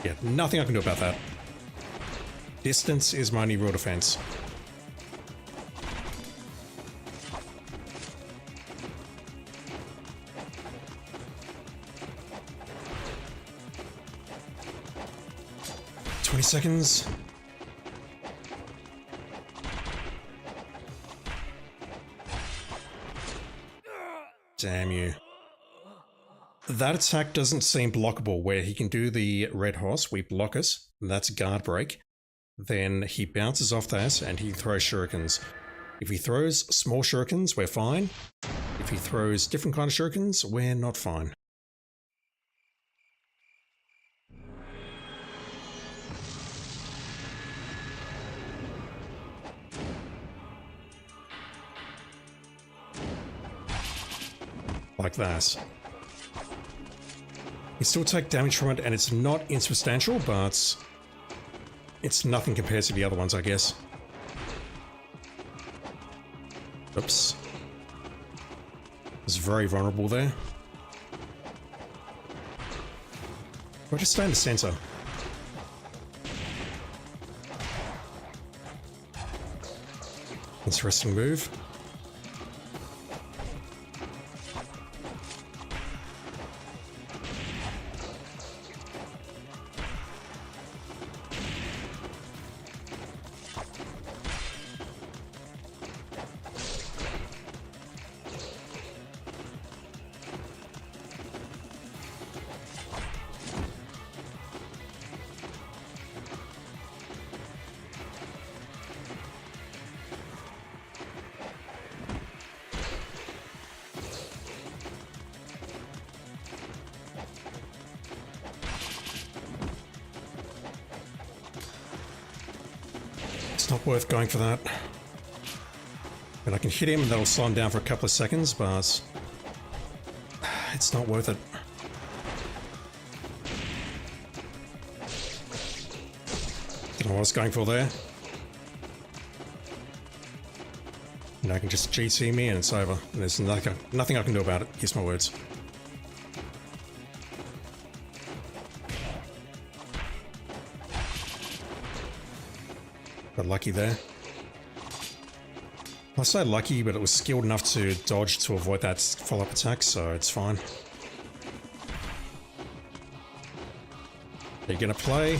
Yeah, nothing I can do about that. Distance is my only real defense. Seconds. Damn you. That attack doesn't seem blockable, where he can do the red horse, we block it, that's guard break. Then he bounces off that and he throws shurikens. If he throws small shurikens, we're fine. If he throws different kind of shurikens, we're not fine. Like that. You still take damage from it, and it's not insubstantial, but it's nothing compared to the other ones, I guess. Oops. It's very vulnerable there. I'll just stay in the center. Interesting move. It's not worth going for that. But I can hit him and that'll slow him down for a couple of seconds, but it's not worth it. Don't know what I was going for there. And I can just GT me and it's over. And there's nothing I can do about it. Here's my words. Got lucky there. I say lucky, but it was skilled enough to dodge to avoid that follow-up attack, so it's fine. Are you gonna play?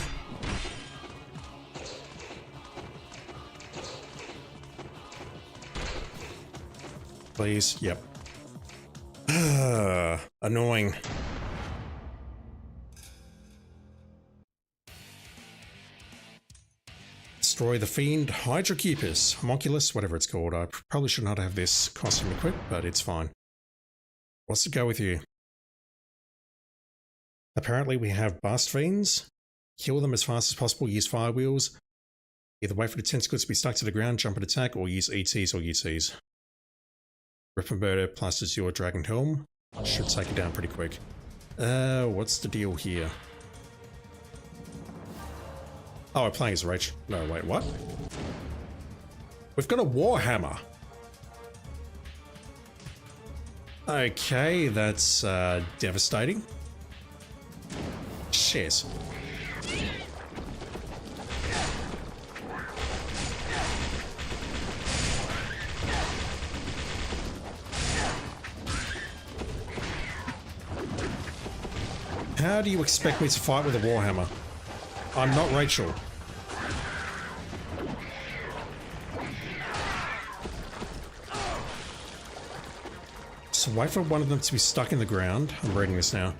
Please, yep. Annoying. Destroy the Fiend, Hydrocephalus, Homunculus, whatever it's called. I probably should not have this costume equipped, but it's fine. What's to go with you? Apparently we have Blast Fiends. Kill them as fast as possible, use Fire Wheels. Either wait for the tentacles to be stuck to the ground, jump and attack, or use ETs or UTs. Rip and Murder plasters your Dragon Helm. Should take it down pretty quick. What's the deal here? Oh, we're playing as Rach. No, wait, what? We've got a Warhammer. Okay, that's devastating. Shit. How do you expect me to fight with a Warhammer? I'm not Rachel. So wait for one of them to be stuck in the ground. I'm reading this now.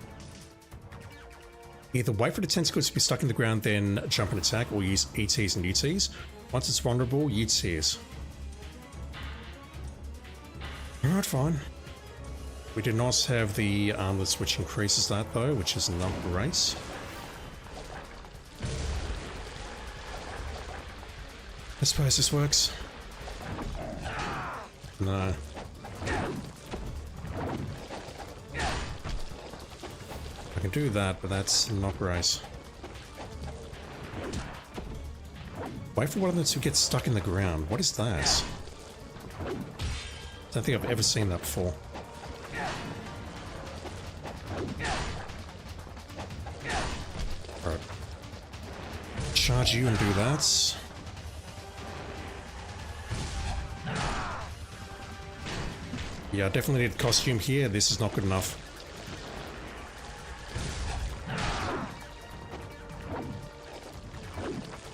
Either wait for the tentacles to be stuck in the ground, then jump and attack, or use ETs and UTs. Once it's vulnerable, UTs. Alright, fine. We do not have the armlets which increases that though, which is not great. I suppose this works. No. I can do that, but that's not great. Wait for one of them to get stuck in the ground. What is that? I don't think I've ever seen that before. Alright. Charge you and do that. Yeah, I definitely need a costume here. This is not good enough.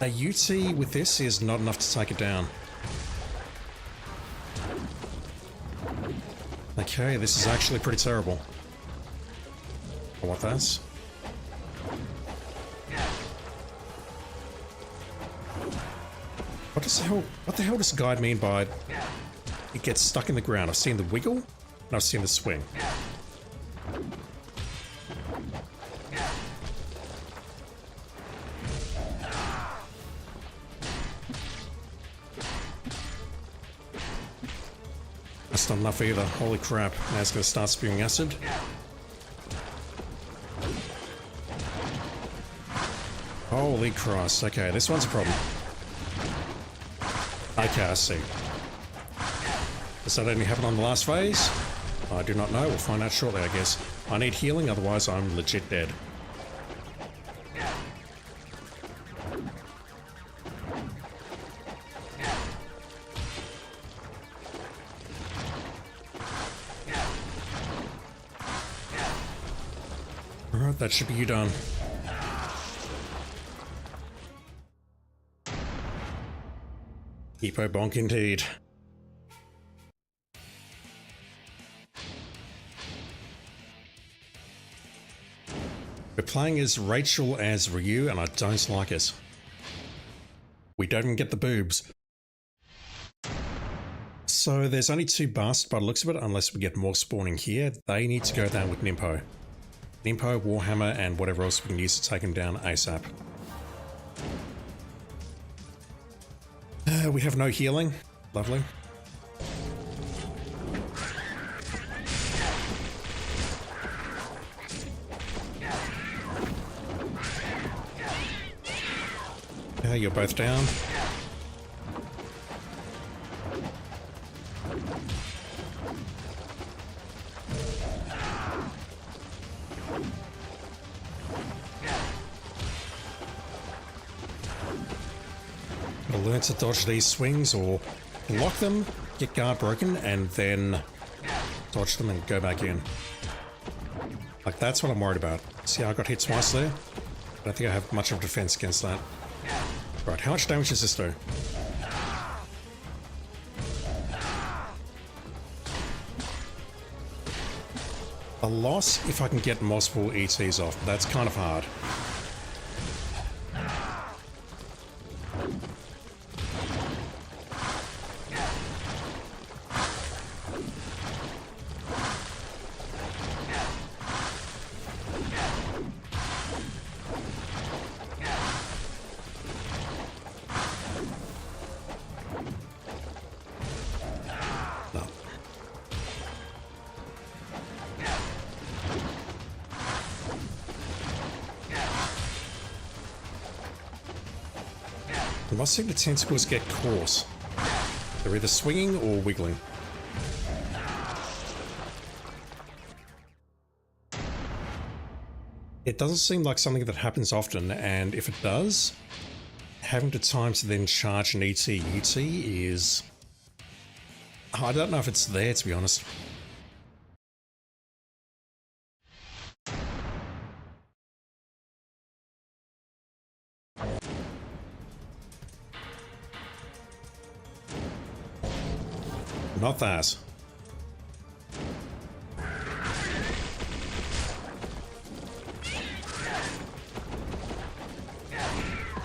A UT with this is not enough to take it down. Okay, this is actually pretty terrible. I want that. What the hell does Guide mean by it gets stuck in the ground? I've seen the wiggle and I've seen the swing. That's not enough either. Holy crap. Now it's going to start spewing acid. Holy Christ. Okay, this one's a problem. Okay, I see. Does that only happen on the last phase? I do not know. We'll find out shortly, I guess. I need healing, otherwise I'm legit dead. Alright, that should be you done. Hippo bonk indeed. We're playing as Rachel as Ryu, and I don't like it. We don't even get the boobs. So there's only two busts by the looks of it, unless we get more spawning here. They need to go down with Nimpo. Nimpo, Warhammer, and whatever else we can use to take him down ASAP. We have no healing. Lovely. You're both down. We'll learn to dodge these swings or block them, get guard broken, and then dodge them and go back in. Like, that's what I'm worried about. See how I got hit twice there? I don't think I have much of a defense against that. Right, how much damage does this do? A loss if I can get multiple ETs off, but that's kind of hard. I must think the tentacles get coarse. They're either swinging or wiggling. It doesn't seem like something that happens often, and if it does, having the time to then charge an ET is... I don't know if it's there, to be honest. Not that.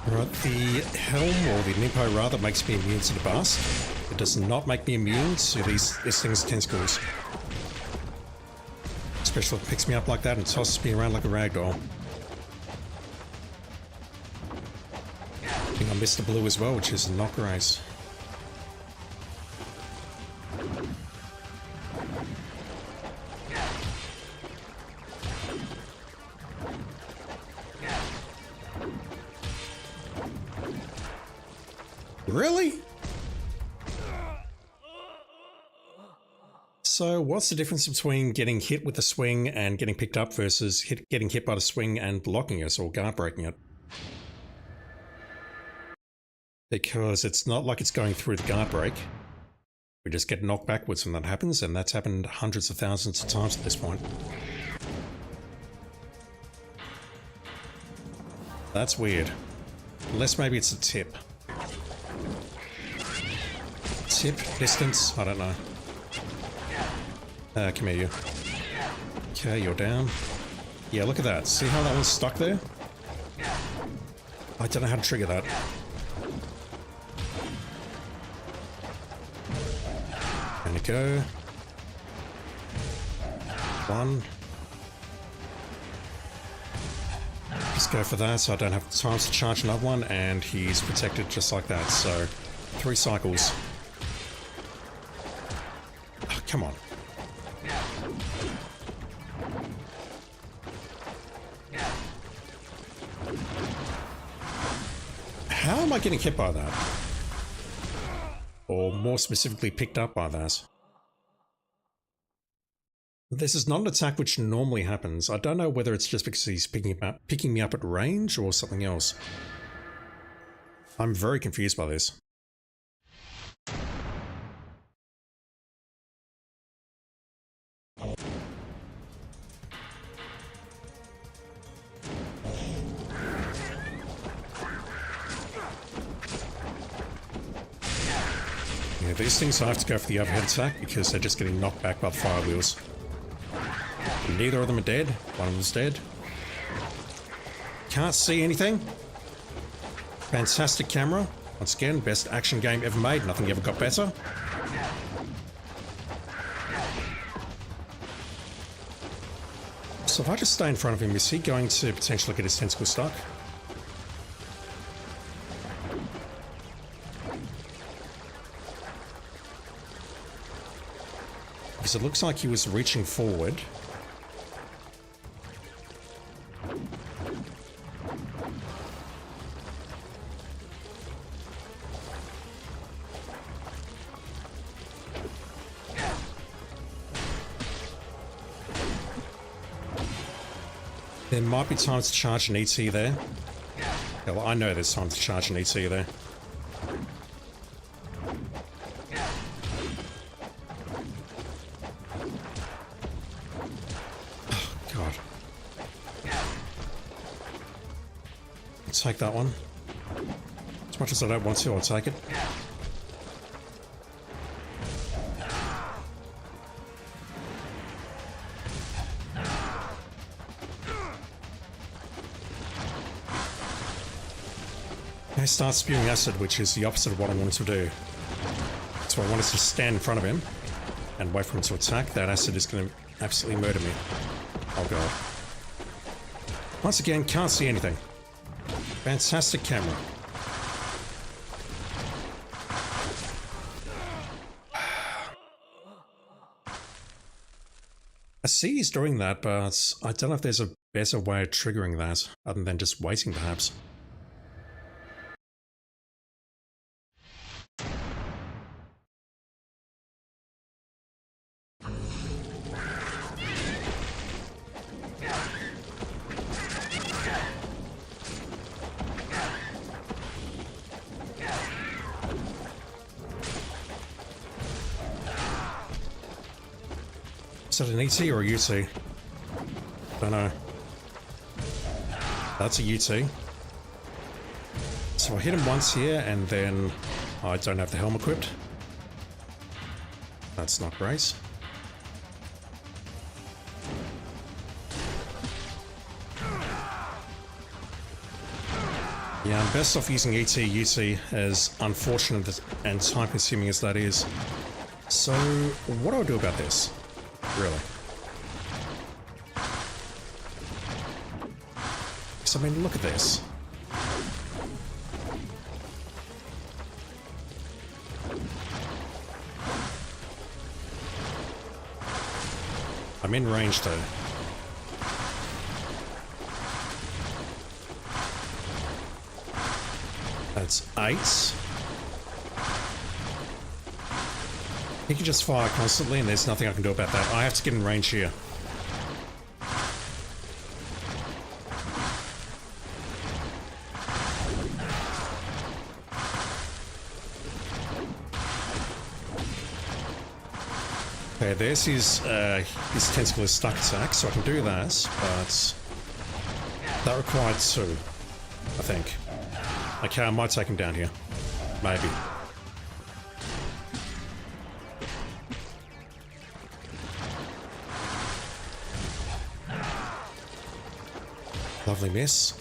Right, the helm, or the Nimpo rather, makes me immune to the blast. It does not make me immune to these thing's tentacles. Especially if it picks me up like that and tosses me around like a ragdoll. I think I missed the blue as well, which is not great. Really? So what's the difference between getting hit with the swing and getting picked up versus getting hit by the swing and blocking us or guard breaking it? Because it's not like it's going through the guard break. We just get knocked backwards when that happens, and that's happened hundreds of thousands of times at this point. That's weird. Unless maybe it's a tip. Tip, distance, I don't know. Come here, you. Okay, you're down. Yeah, look at that. See how that one's stuck there? I don't know how to trigger that. There we go. One. Just go for that so I don't have time to charge another one, and he's protected just like that. So, 3 cycles. Oh, come on. How am I getting hit by that? Or more specifically, picked up by that? This is not an attack which normally happens. I don't know whether it's just because he's picking me up at range or something else. I'm very confused by this. Yeah, these things I have to go for the overhead attack because they're just getting knocked back by the fire wheels. Neither of them are dead. One of them's dead. Can't see anything. Fantastic camera. Once again, best action game ever made. Nothing ever got better. So if I just stay in front of him, is he going to potentially get his tentacle stuck? Because it looks like he was reaching forward. There might be time to charge an ET there. Yeah, well, I know there's time to charge an ET there. Oh, God. I'll take that one. As much as I don't want to, I'll take it. I start spewing acid, which is the opposite of what I wanted to do. So I wanted to stand in front of him and wait for him to attack. That acid is going to absolutely murder me. Oh god. Once again, can't see anything. Fantastic camera. I see he's doing that, but I don't know if there's a better way of triggering that, other than just waiting perhaps. Is that an ET or a UT? Don't know. That's a UT. So I hit him once here and then I don't have the helm equipped. That's not great. Yeah, I'm best off using ET, UT, as unfortunate and time consuming as that is. So, what do I do about this? Really? Because, I mean, look at this. I'm in range though. That's 8. He can just fire constantly and there's nothing I can do about that. I have to get in range here. Okay, there's his tentacular stuck attack, so I can do that, but that required 2, I think. Okay, I might take him down here. Maybe. Lovely miss.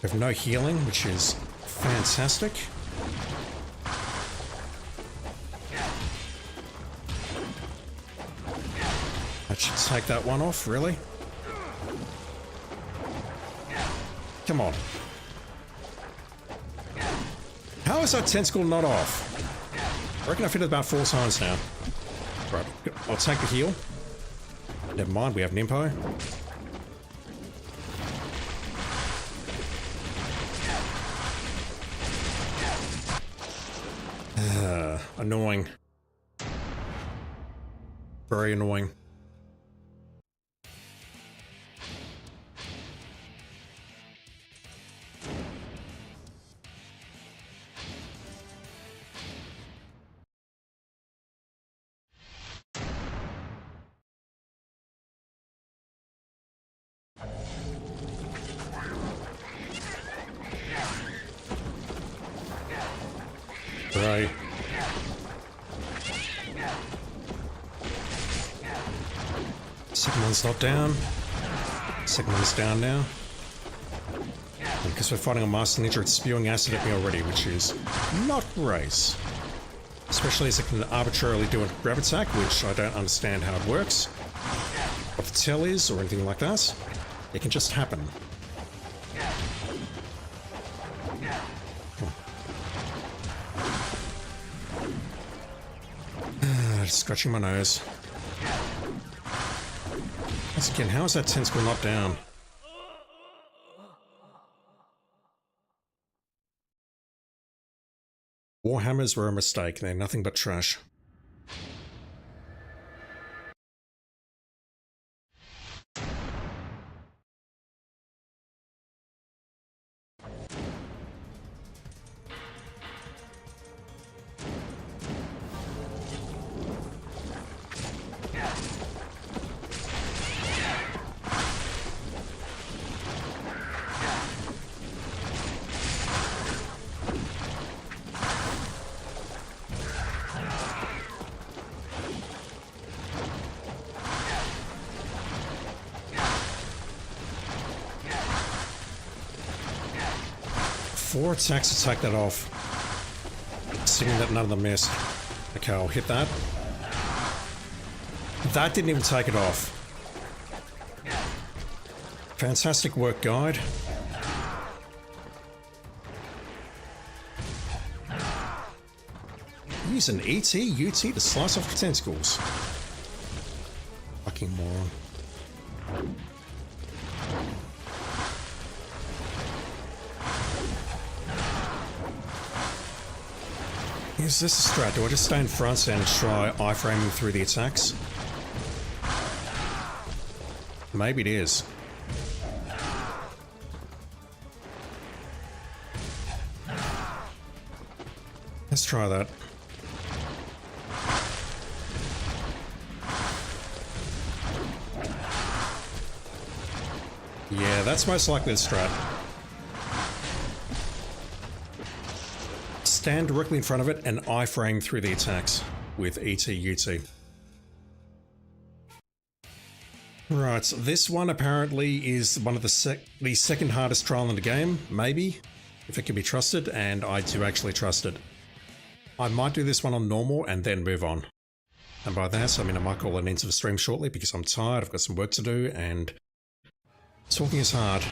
We have no healing, which is fantastic. I should take that one off, really? Come on. How is that tentacle not off? I reckon I've hit it about 4 times now. Right, I'll take the heal. Never mind, we have an impo. Annoying. Very annoying. Right. Second one's not down. Second one's down now. And because we're fighting a Master Ninja, it's spewing acid at me already, which is not great. Especially as it can arbitrarily do a grab attack, which I don't understand how it works. What the tell is, or anything like that. It can just happen. scratching my nose. Once again, how is that tentacle not down? Warhammers were a mistake, they're nothing but trash. Four attacks to take that off. Assuming that none of them missed. Okay, I'll hit that. That didn't even take it off. Fantastic work, Guide. Use an ET, UT to slice off the tentacles. Fucking moron. Is this a strat? Do I just stay in front and try iframing through the attacks? Maybe it is. Let's try that. Yeah, that's most likely the strat. Stand directly in front of it and iframe through the attacks with ET-UT. Right, so this one apparently is one of the second hardest trial in the game, maybe, if it can be trusted, and I do actually trust it. I might do this one on normal and then move on. And by that, I mean I might call it into the stream shortly because I'm tired, I've got some work to do, and talking is hard.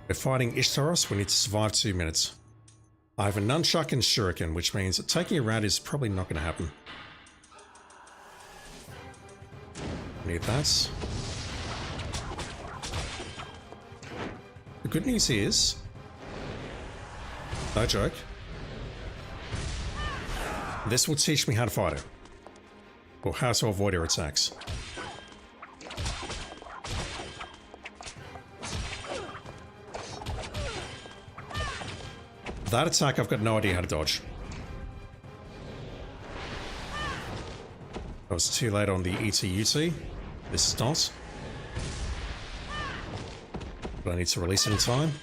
We're fighting Ishtaros, we need to survive 2 minutes. I have a nunchuck and shuriken, which means that taking a rat is probably not going to happen. Need that. The good news is, no joke, this will teach me how to fight her, or how to avoid her attacks. That attack, I've got no idea how to dodge. I was too late on the ET-UT. This is not. But I need to release it in time.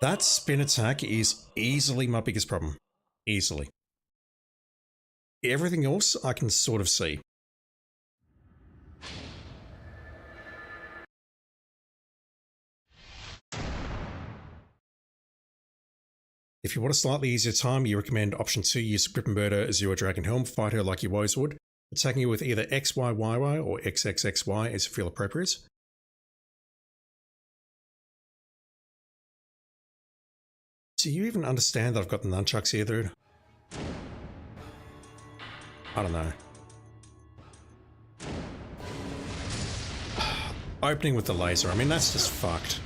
That spin attack is easily my biggest problem. Easily. Everything else I can sort of see. If you want a slightly easier time, you recommend option 2, use Grip and Murder Azure Dragon Helm, fight her like you always would, attacking you with either XYYY or XXXY as you feel appropriate. Do you even understand that I've got the nunchucks here, dude? I don't know. Opening with the laser, I mean that's just fucked.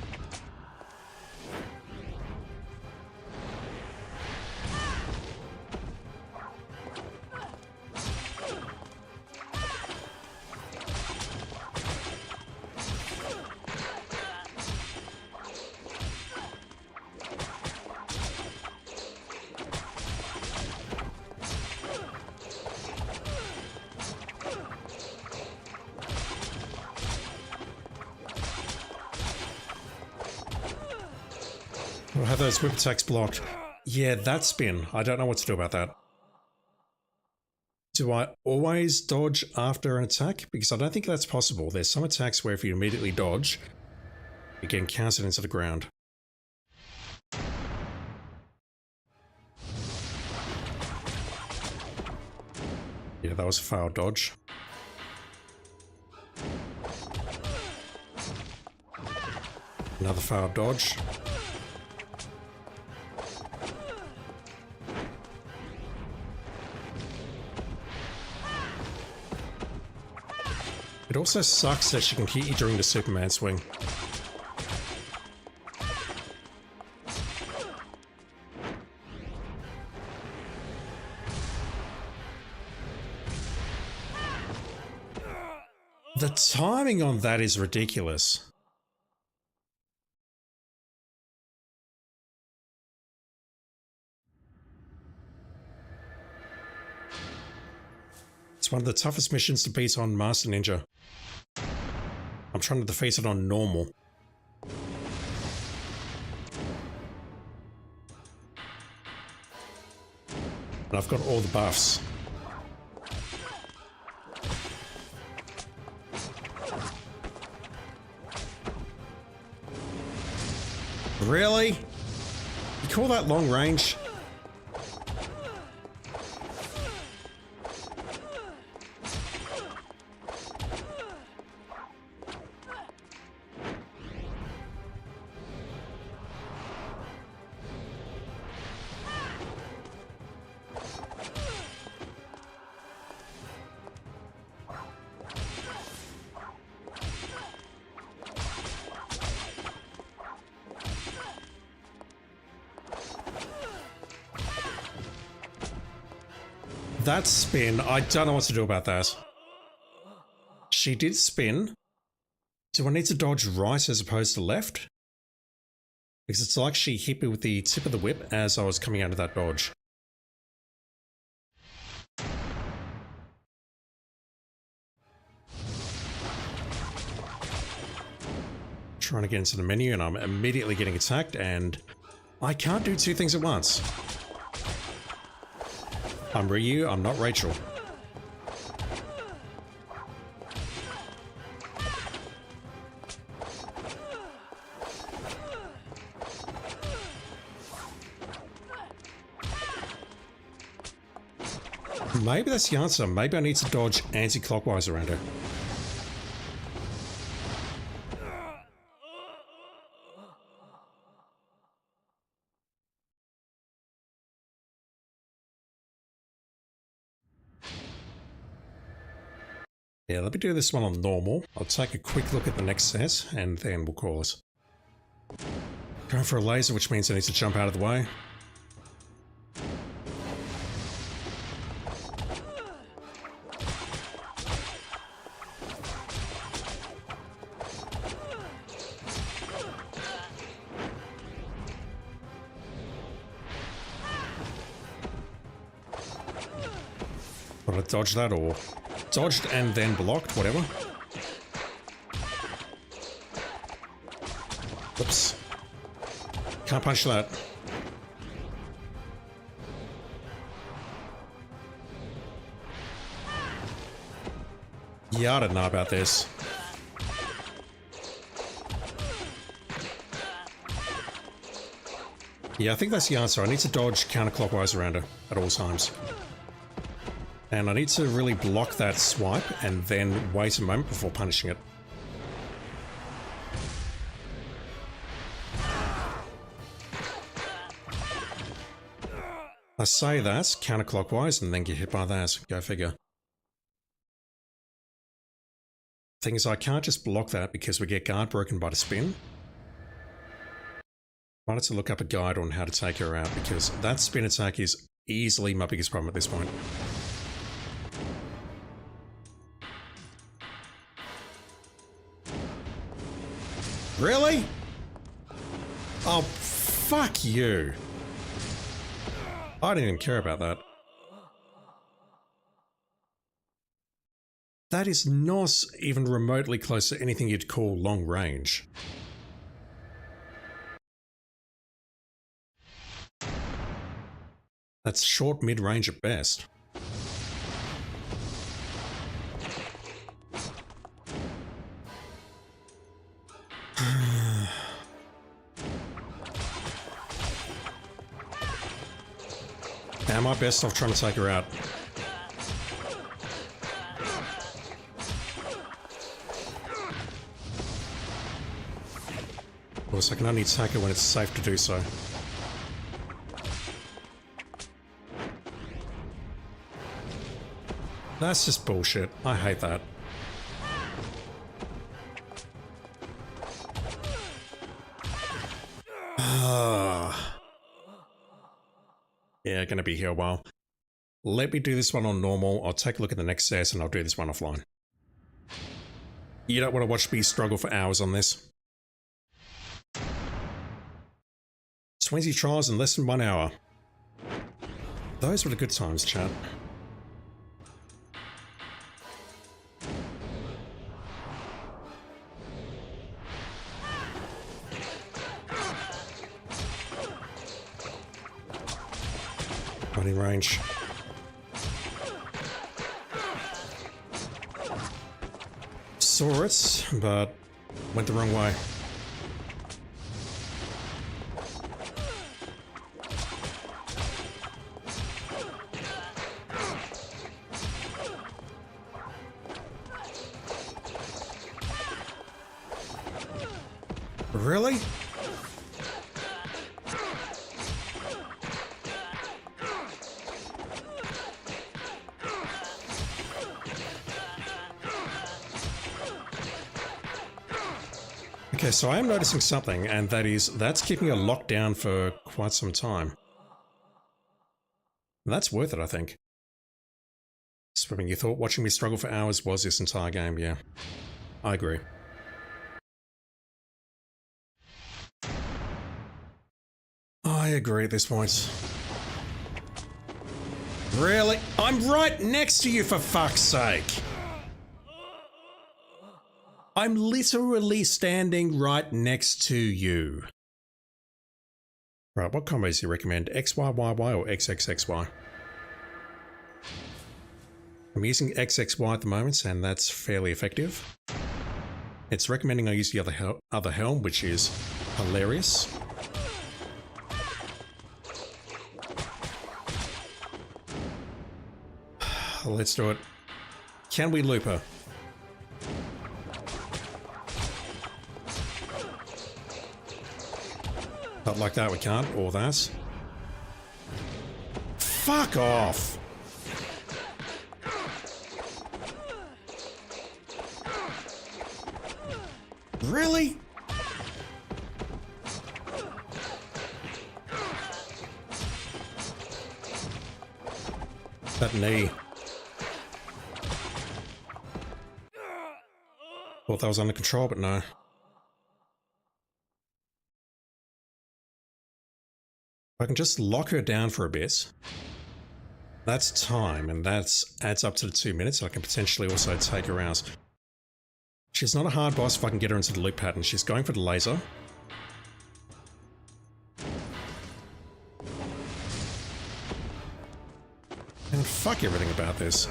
We'll have those whip attacks blocked. Yeah, that spin. I don't know what to do about that. Do I always dodge after an attack? Because I don't think that's possible. There's some attacks where if you immediately dodge, you get counted into the ground. Yeah, that was a failed dodge. Another failed dodge. It also sucks that she can hit you during the Superman swing. The timing on that is ridiculous. It's one of the toughest missions to beat on Master Ninja. I'm trying to defeat it on normal. And I've got all the buffs. Really? You call that long range? That spin, I don't know what to do about that. She did spin. Do I need to dodge right as opposed to left? Because it's like she hit me with the tip of the whip as I was coming out of that dodge. Trying to get into the menu and I'm immediately getting attacked and I can't do two things at once. I'm Ryu, I'm not Rachel. Maybe that's the answer. Maybe I need to dodge anti-clockwise around her. Yeah, let me do this one on normal. I'll take a quick look at the next set, and then we'll call it. Going for a laser, which means I need to jump out of the way. Will I dodge that or... Dodged and then blocked, whatever. Oops. Can't punch that. Yeah, I don't know about this. Yeah, I think that's the answer. I need to dodge counterclockwise around her at all times. And I need to really block that swipe and then wait a moment before punishing it. I say that counterclockwise and then get hit by that. Go figure. Thing is, I can't just block that because we get guard broken by the spin. I wanted to look up a guide on how to take her out because that spin attack is easily my biggest problem at this point. Really? Oh, fuck you. I didn't even care about that. That is not even remotely close to anything you'd call long range. That's short mid-range at best. Am I best off trying to take her out? course, I can only attack it when it's safe to do so. That's just bullshit. I hate that. Yeah, gonna be here a while. Let me do this one on normal. I'll take a look at the next set and I'll do this one offline. You don't want to watch me struggle for hours on this. 20 trials in less than 1 hour. Those were the good times, chat. Running range. Saw it, but went the wrong way. Really? Okay, so I am noticing something, and that's keeping a lockdown for quite some time. That's worth it, I think. Swimming, you thought watching me struggle for hours was this entire game, yeah. I agree. I agree at this point. Really? I'm right next to you, for fuck's sake! I'm literally standing right next to you. Right, what combos do you recommend? XYYY or XXXY? I'm using XXY at the moment, and that's fairly effective. It's recommending I use the other helm, which is hilarious. Let's do it. Can we loop her? Not like that, we can't. Or that. Fuck off! Really? That knee. Thought that was under control, but no. I can just lock her down for a bit. That's time, and that adds up to the 2 minutes. I can potentially also take her out. She's not a hard boss if I can get her into the loop pattern. She's going for the laser. And fuck everything about this.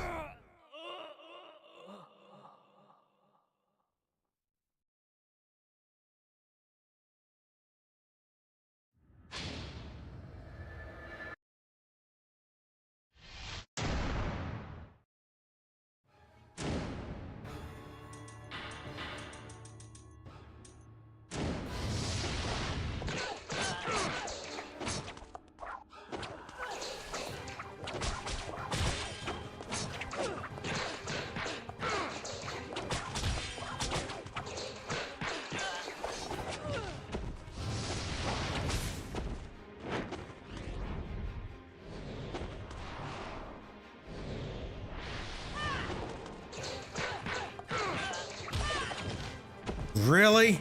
Really?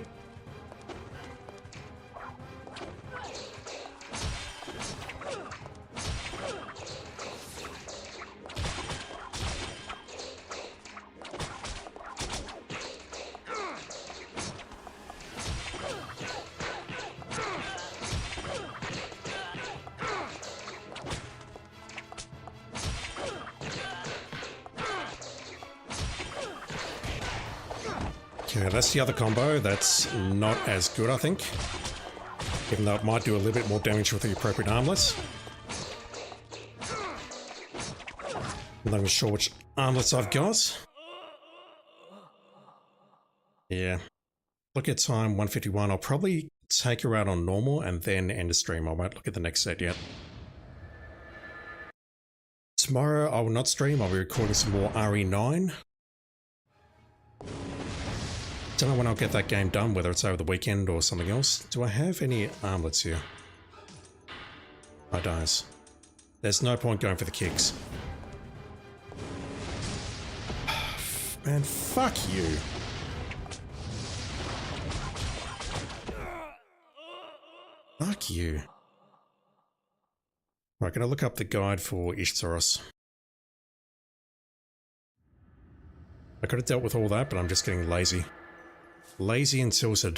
Okay, that's the other combo. That's not as good, I think. Even though it might do a little bit more damage with the appropriate armlets. I'm not even sure which armlets I've got. Yeah. Look at time 151. I'll probably take her out on normal and then end the stream. I won't look at the next set yet. Tomorrow I will not stream, I'll be recording some more RE9. Don't know when I'll get that game done, whether it's over the weekend or something else. Do I have any armlets here? I don't. There's no point going for the kicks. Man, fuck you. Fuck you. Right, gonna look up the guide for Ishtaros. I could have dealt with all that, but I'm just getting lazy. Lazy and tilted.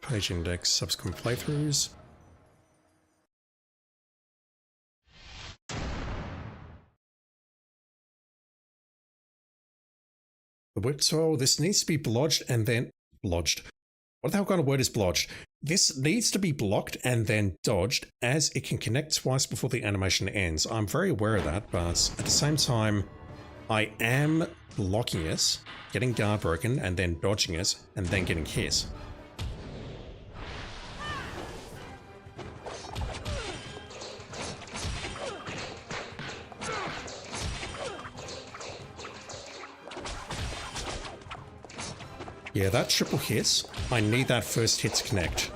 Page index, subsequent playthroughs. The whip tool, this needs to be blodged and then... Blodged. What the hell kind of word is blodged? This needs to be blocked and then dodged, as it can connect twice before the animation ends. I'm very aware of that, but at the same time, I am blocking it, getting guard broken, and then dodging it, and then getting hit. Yeah, that triple hit, I need that first hit to connect.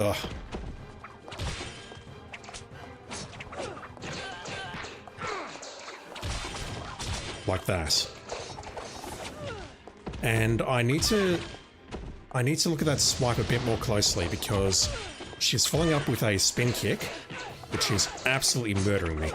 Ugh. Like that. And I need to look at that swipe a bit more closely, because she's following up with a spin kick, which is absolutely murdering me.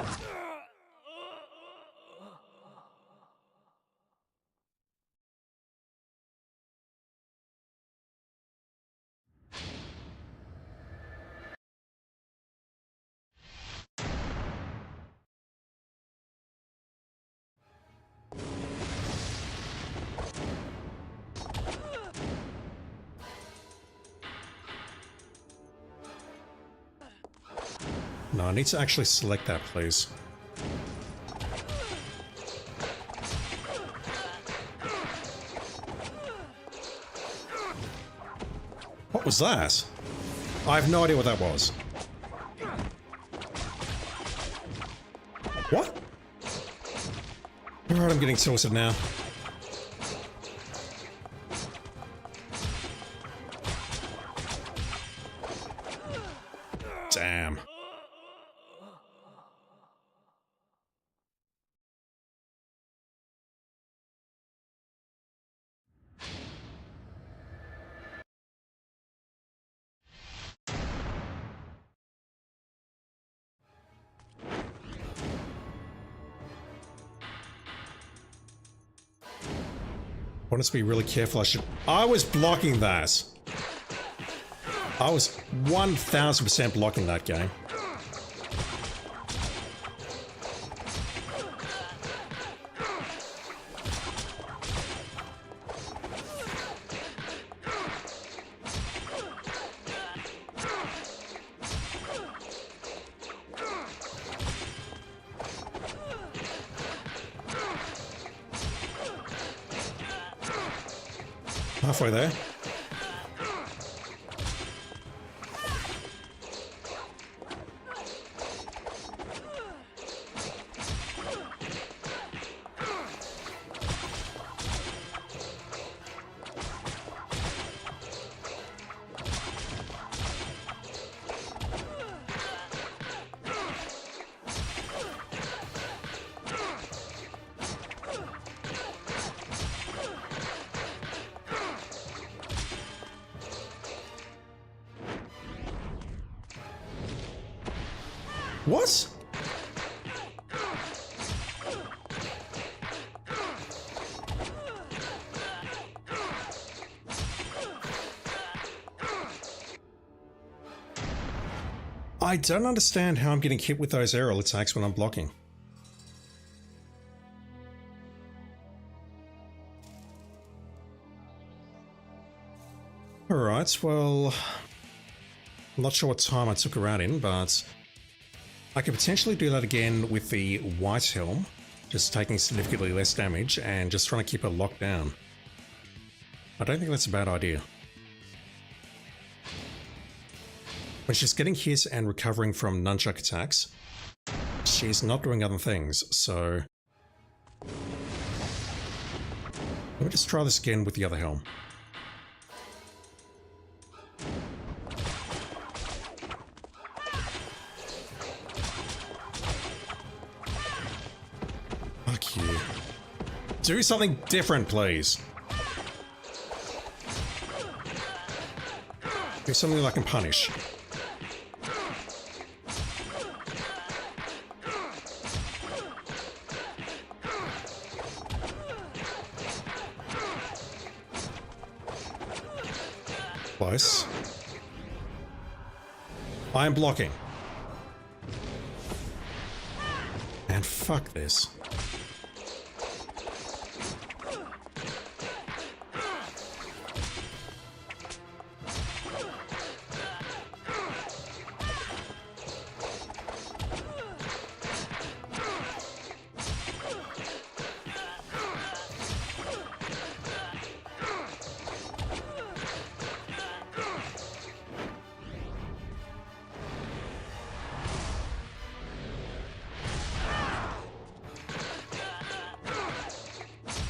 No, I need to actually select that, please. What was that? I have no idea what that was. What? Alright, I'm getting tilted now. Damn. I want us to be really careful. I was blocking that. I was 1000% blocking that game. Halfway there. What? I don't understand how I'm getting hit with those aerial attacks when I'm blocking. Alright, well... I'm not sure what time I took her out in, but... I could potentially do that again with the white helm, just taking significantly less damage and just trying to keep her locked down. I don't think that's a bad idea. When she's getting hit and recovering from nunchuck attacks, she's not doing other things, so... Let me just try this again with the other helm. Fuck you. Do something different, please. Do something that I can punish. Close. I am blocking. And fuck this.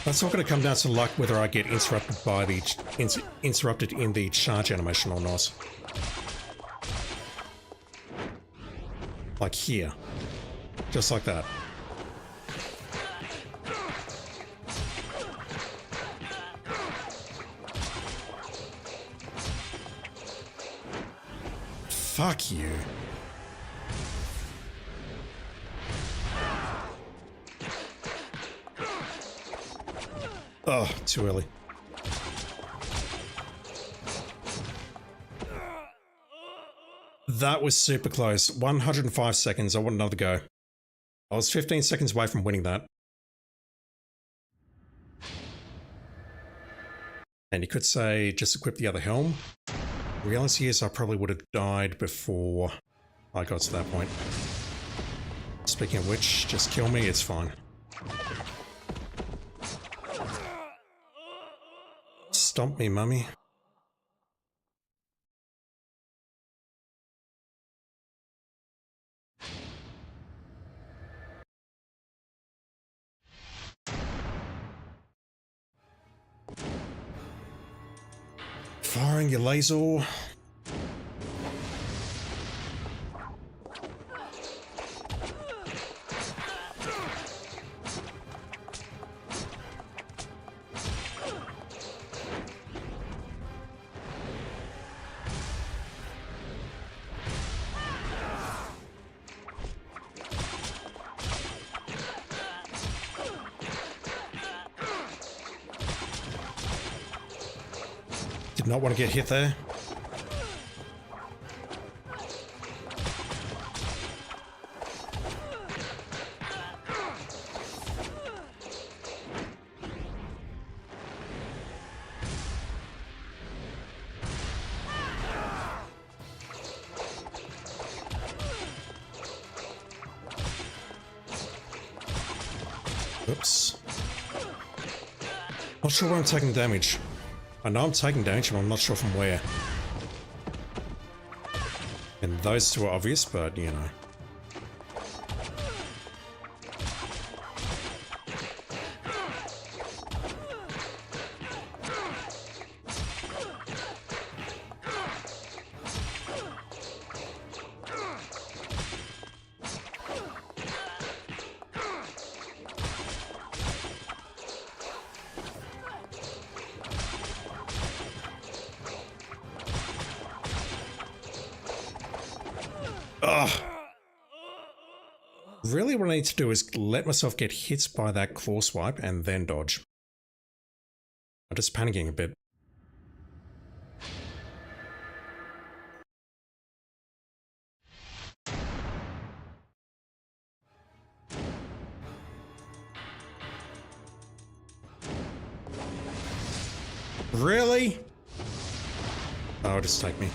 That's not going to come down to luck whether I get interrupted by the interrupted in the charge animation or not. Like here. Just like that. Fuck you. Oh, too early. That was super close. 105 seconds. I want another go. I was 15 seconds away from winning that. And you could say, just equip the other helm. Reality is I probably would have died before I got to that point. Speaking of which, just kill me, it's fine. Stomp me, mummy. Firing your laser. Did not want to get hit there. Oops. Not sure where I'm taking damage. I know I'm taking damage, but I'm not sure from where. And those two are obvious, but you know. Ugh. Really what I need to do is let myself get hit by that claw swipe and then dodge. I'm just panicking a bit. Really? Oh, just take me.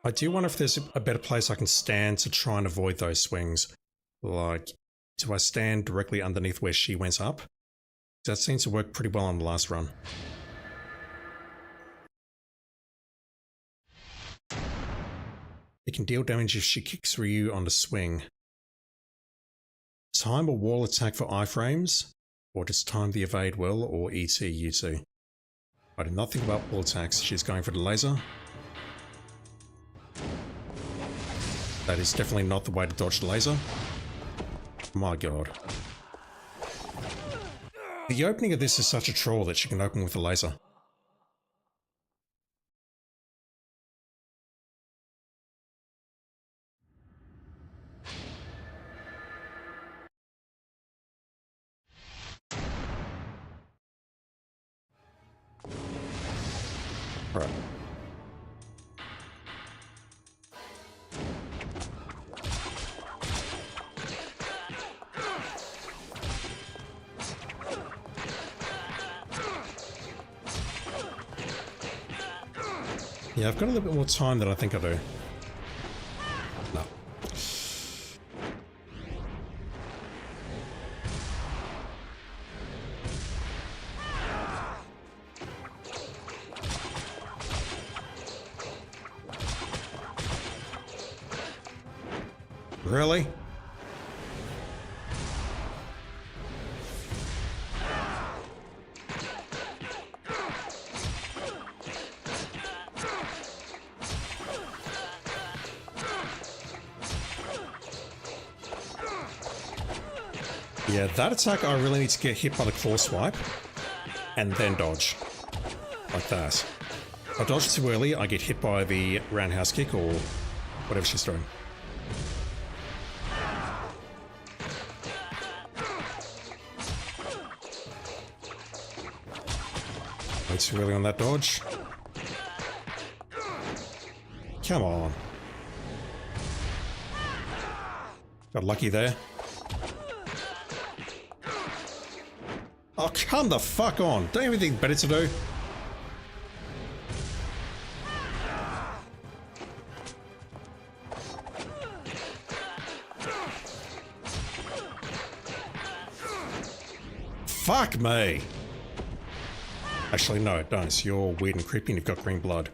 I do wonder if there's a better place I can stand to try and avoid those swings. Like, do I stand directly underneath where she went up? That seems to work pretty well on the last run. It can deal damage if she kicks through you on the swing. Time a wall attack for iframes, or just time the evade well, or ET UT. I did not think about wall attacks. She's going for the laser. That is definitely not the way to dodge the laser. My god. The opening of this is such a troll that she can open with a laser. Alright. Yeah, I've got a little bit more time than I think I do. No. Really? Yeah, that attack I really need to get hit by the claw swipe and then dodge. Like that. If I dodge too early, I get hit by the roundhouse kick or whatever she's throwing. Way too early on that dodge. Come on. Got lucky there. Oh, come the fuck on. Don't you have anything better to do? Fuck me. Actually, no, don't. You're weird and creepy and you've got green blood.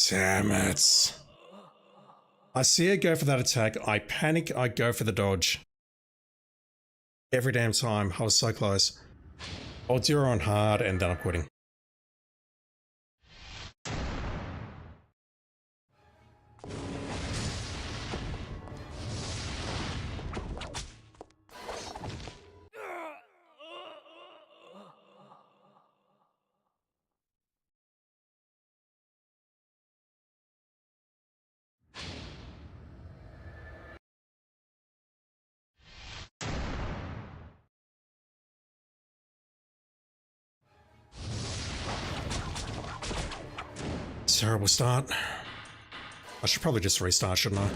Damn it. I see her go for that attack, I panic, I go for the dodge. Every damn time, I was so close. I'll do her on hard and then I'm quitting. Terrible start. I should probably just restart, shouldn't I?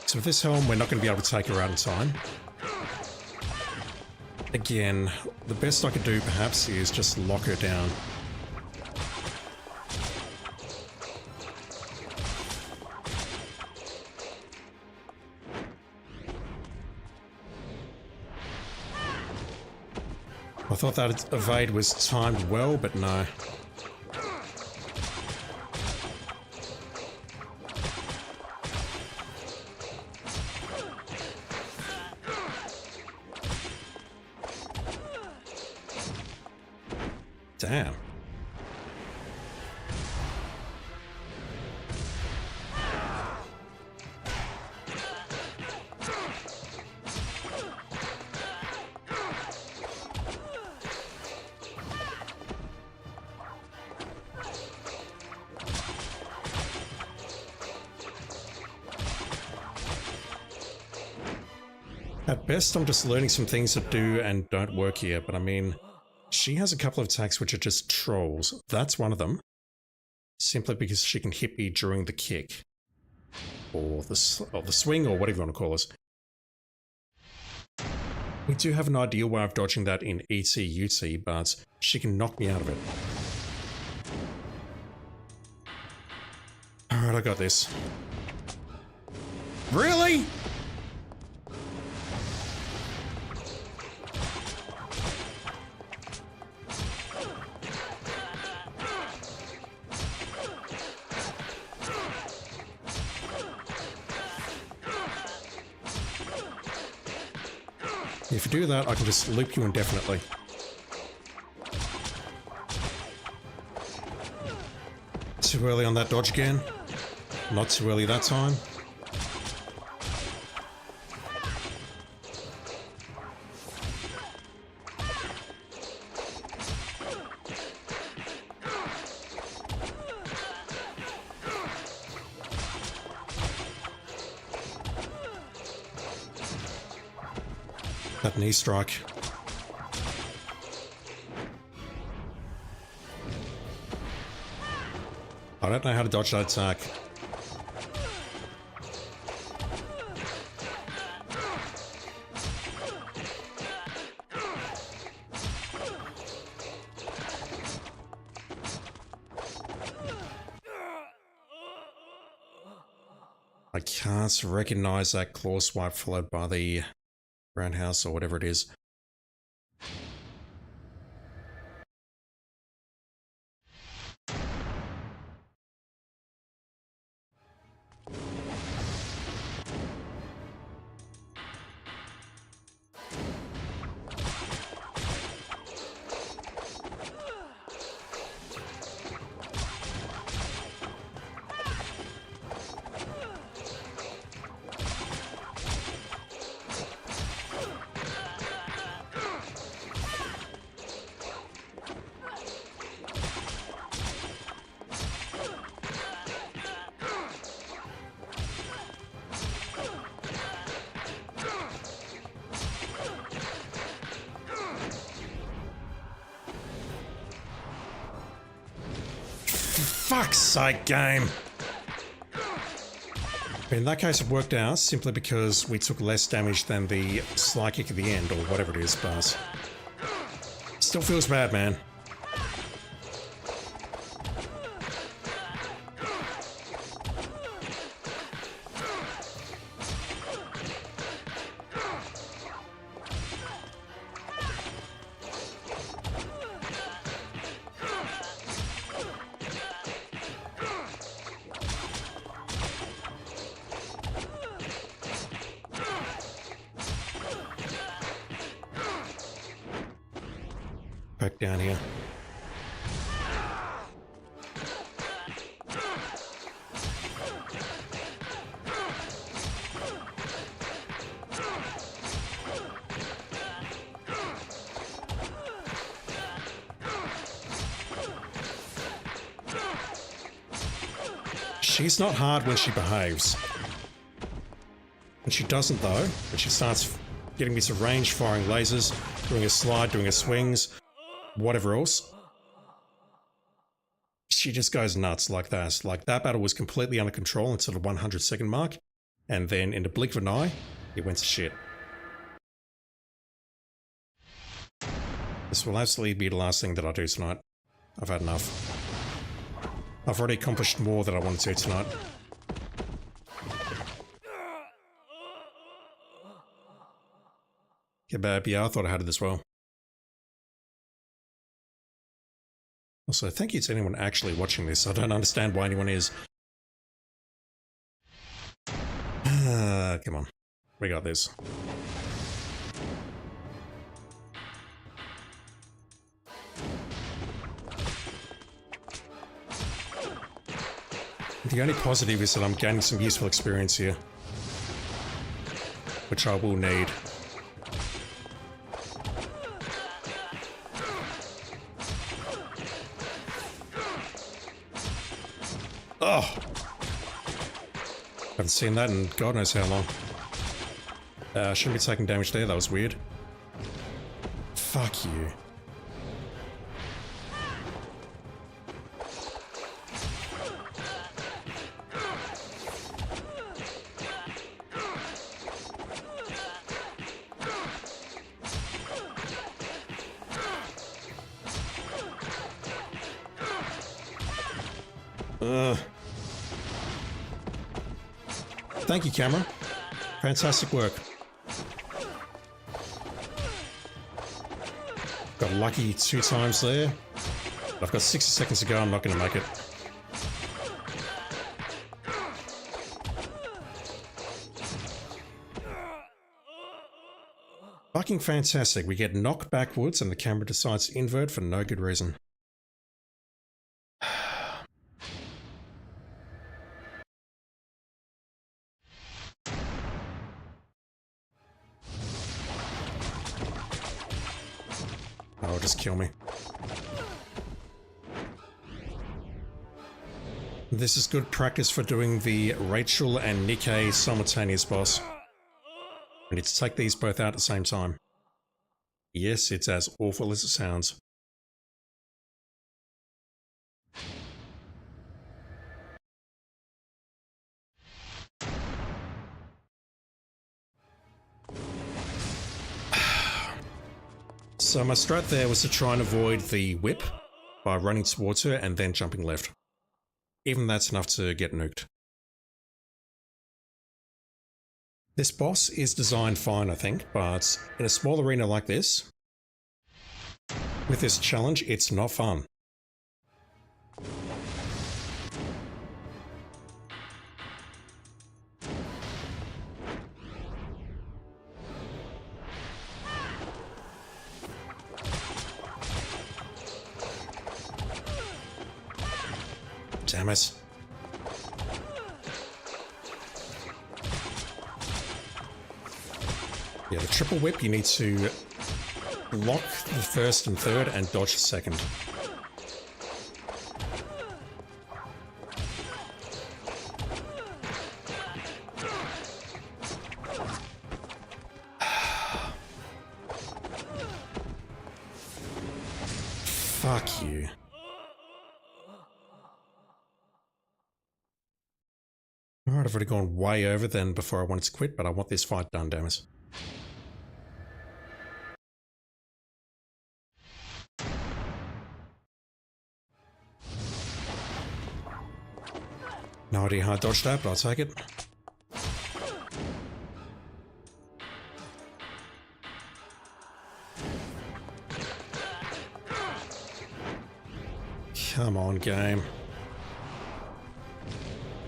So with this helm, we're not going to be able to take her out in time. Again, the best I could do perhaps is just lock her down. I thought that evade was timed well, but no. Damn. At best, I'm just learning some things that do and don't work here, but I mean, she has a couple of attacks which are just trolls. That's one of them. Simply because she can hit me during the kick. Or the swing, or whatever you want to call it. We do have an ideal way of dodging that in ETUT, but she can knock me out of it. Alright, I got this. Really? If you do that, I can just loop you indefinitely. Too early on that dodge again. Not too early that time. That knee strike. I don't know how to dodge that attack. I can't recognize that claw swipe followed by the roundhouse or whatever it is. Fuck's sake, game! In that case, it worked out simply because we took less damage than the sly kick at the end, or whatever it is, but still feels bad, man. Back down here. She's not hard when she behaves. When she doesn't though, when she starts getting me to range, firing lasers, doing a slide, doing a swings, whatever else, she just goes nuts like that. Like, that battle was completely under control until the 100-second mark, and then in the blink of an eye, it went to shit. This will absolutely be the last thing that I do tonight. I've had enough. I've already accomplished more than I wanted to tonight. Yeah, I thought I had it as well. Also, thank you to anyone actually watching this. I don't understand why anyone is. Come on. We got this. The only positive is that I'm gaining some useful experience here, which I will need. Oh! Haven't seen that in God knows how long. Shouldn't be taking damage there, that was weird. Fuck you. Thank you, camera. Fantastic work. Got lucky 2 times there. I've got 60 seconds to go. I'm not going to make it. Fucking fantastic. We get knocked backwards and the camera decides to invert for no good reason. Oh, just kill me. This is good practice for doing the Rachel and Nikkei simultaneous boss. I need to take these both out at the same time. Yes, it's as awful as it sounds. So my strat there was to try and avoid the whip by running towards her and then jumping left. Even that's enough to get nuked. This boss is designed fine, I think, but in a small arena like this, with this challenge, it's not fun. Damn it. Yeah, the triple whip, you need to block the first and third and dodge the second. Fuck you. Alright, I've already gone way over then before I wanted to quit, but I want this fight done, damn it. No idea how I dodged that, but I'll take it. Come on, game.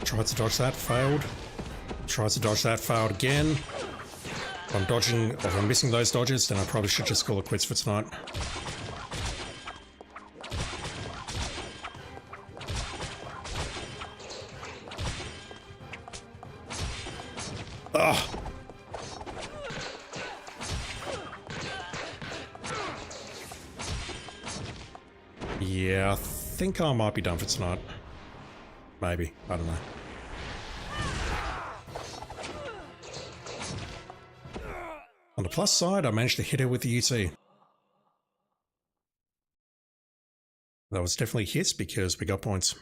Tried to dodge that, failed. Tried to dodge that, failed again. If I'm dodging, if I'm missing those dodges, then I probably should just call it quits for tonight. Ugh. Yeah, I think I might be done for tonight. Maybe, I don't know. On the plus side, I managed to hit her with the UT. That was definitely hits because we got points.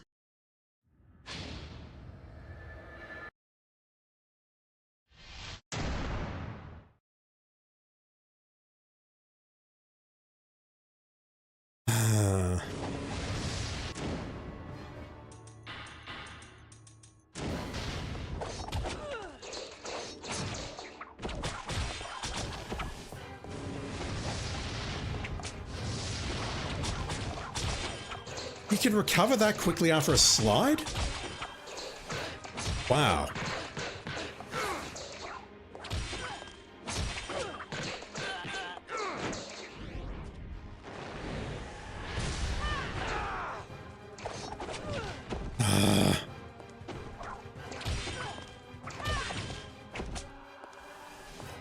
You can recover that quickly after a slide? Wow.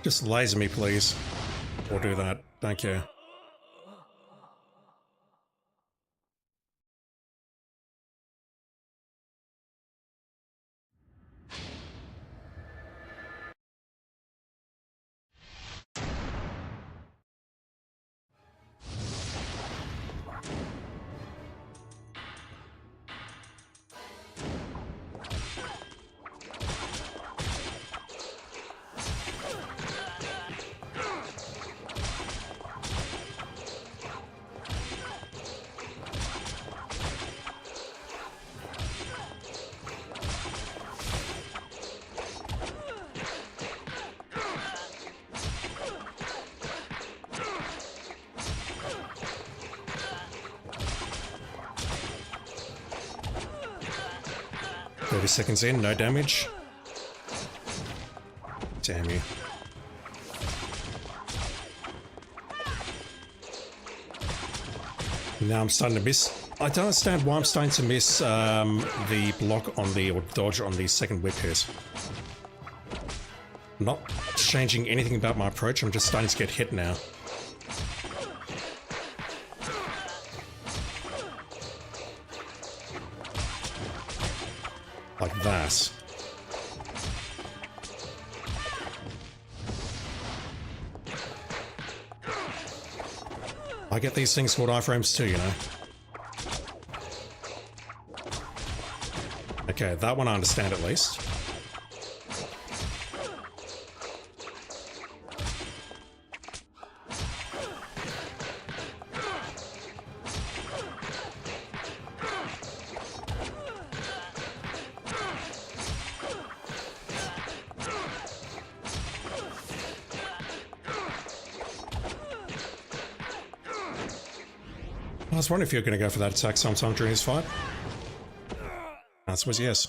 Just laser me, please. Or do that. Don't care. 30 seconds in, no damage. Damn you. Now I'm starting to miss. I don't understand why I'm starting to miss the block on the, or dodge on the second whip hit. I'm not changing anything about my approach, I'm just starting to get hit now. Like that. I get these things called iframes too, you know. Okay, that one I understand at least. I was wondering if you're going to go for that attack sometime during this fight. Answer was yes.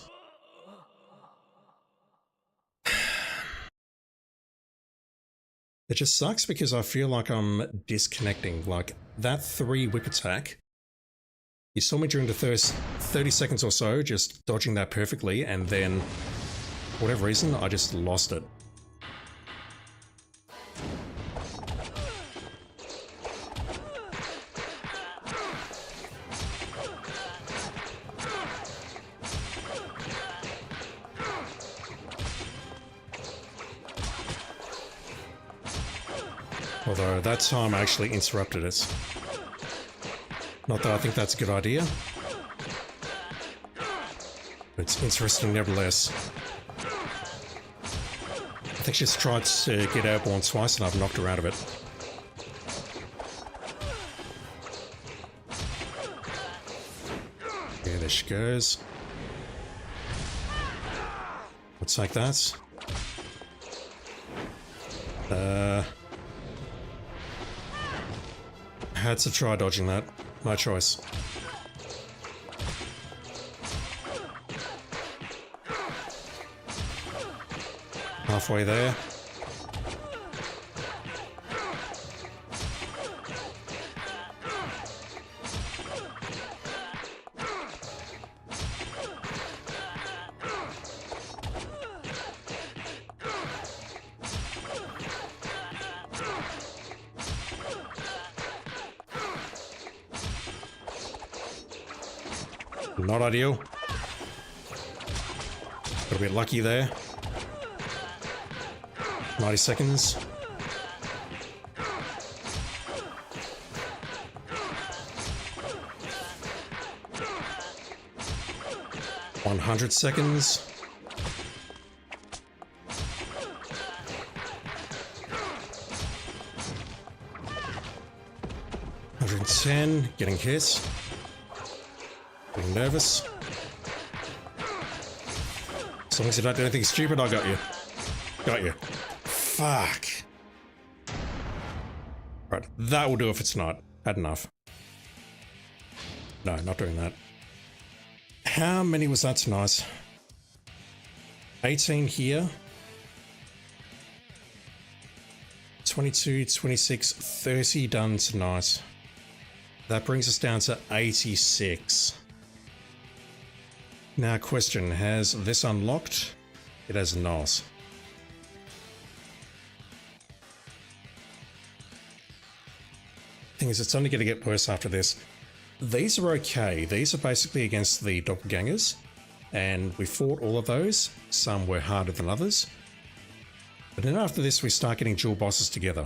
It just sucks because I feel like I'm disconnecting. Like, that 3 whip attack, you saw me during the first 30 seconds or so just dodging that perfectly, and then, for whatever reason, I just lost it. Although that time I actually interrupted it. Not that I think that's a good idea. But it's interesting nevertheless. I think she's tried to get airborne twice and I've knocked her out of it. Yeah, there she goes. We'll take that. Had to try dodging that. No choice. Halfway there. Not ideal. Got a bit lucky there. 90 seconds. $100 seconds. $110, getting hit. Getting nervous. As long as you don't do anything stupid, I got you. Got you. Fuck. Right, that will do if it's not. Had enough. No, not doing that. How many was that tonight? 18 here. 22, 26, 30 done tonight. That brings us down to 86. Now, question, has this unlocked? It has not. Thing is, it's only going to get worse after this. These are okay. These are basically against the doppelgangers, and we fought all of those. Some were harder than others. But then after this, we start getting dual bosses together.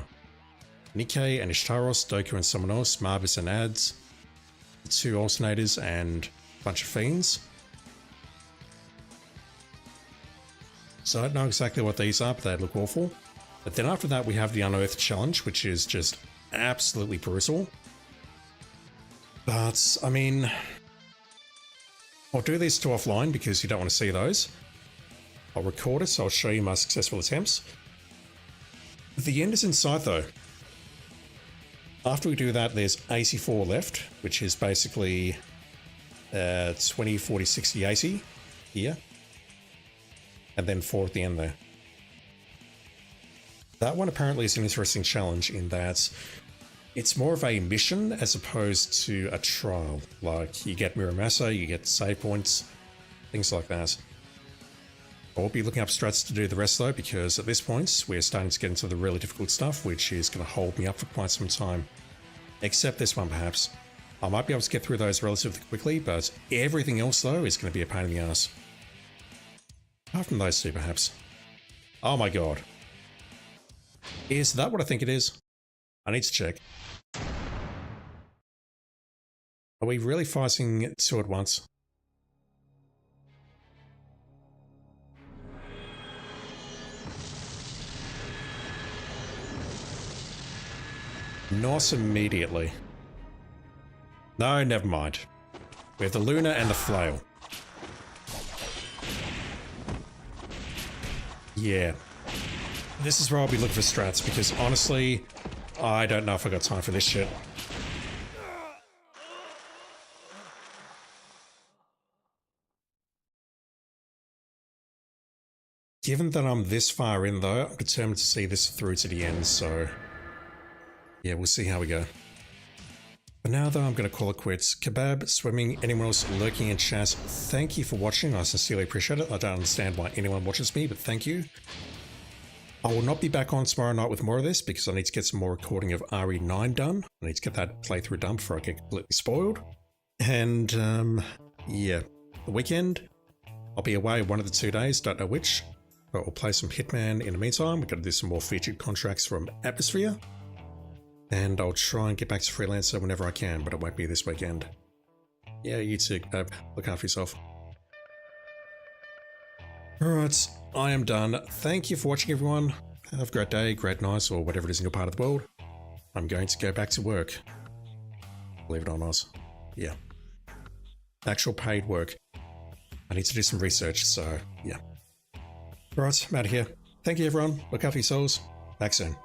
Nikkei and Ishtaros, Doku and someone else, Marbis and Ads, 2 alternators, and a bunch of fiends. So I don't know exactly what these are, but they look awful. But then after that, we have the Unearthed Challenge, which is just absolutely brutal. But, I mean, I'll do these 2 offline because you don't want to see those. I'll record it, so I'll show you my successful attempts. The end is in sight, though. After we do that, there's 84 left, which is basically 20, 40, 60, 80. here. And then 4 at the end there. That one apparently is an interesting challenge in that it's more of a mission as opposed to a trial. Like, you get Muramasa, you get save points, things like that. I won't be looking up strats to do the rest though, because at this point we're starting to get into the really difficult stuff, which is going to hold me up for quite some time. Except this one perhaps. I might be able to get through those relatively quickly, but everything else though is going to be a pain in the ass. Apart from those two perhaps. Oh my god. Is that what I think it is? I need to check. Are we really fighting 2 at once? Not immediately. No, never mind. We have the Luna and the Flail. Yeah. This is where I'll be looking for strats, because honestly, I don't know if I got time for this shit. Given that I'm this far in though, I'm determined to see this through to the end, so yeah, we'll see how we go. For now though, I'm going to call it quits. Kebab, Swimming, anyone else lurking in chat, thank you for watching. I sincerely appreciate it. I don't understand why anyone watches me, but thank you. I will not be back on tomorrow night with more of this because I need to get some more recording of RE9 done. I need to get that playthrough done before I get completely spoiled. And yeah, the weekend, I'll be away one of the 2 days, don't know which. But we'll play some Hitman in the meantime. We've got to do some more featured contracts from Atmosphere. And I'll try and get back to Freelancer whenever I can, but it won't be this weekend. Yeah, you too, babe. Look after yourself. Alright, I am done. Thank you for watching, everyone. Have a great day, great night, or whatever it is in your part of the world. I'm going to go back to work. Believe it or not. Yeah. Actual paid work. I need to do some research, so yeah. Alright, I'm out of here. Thank you, everyone. Look after yourselves. Back soon.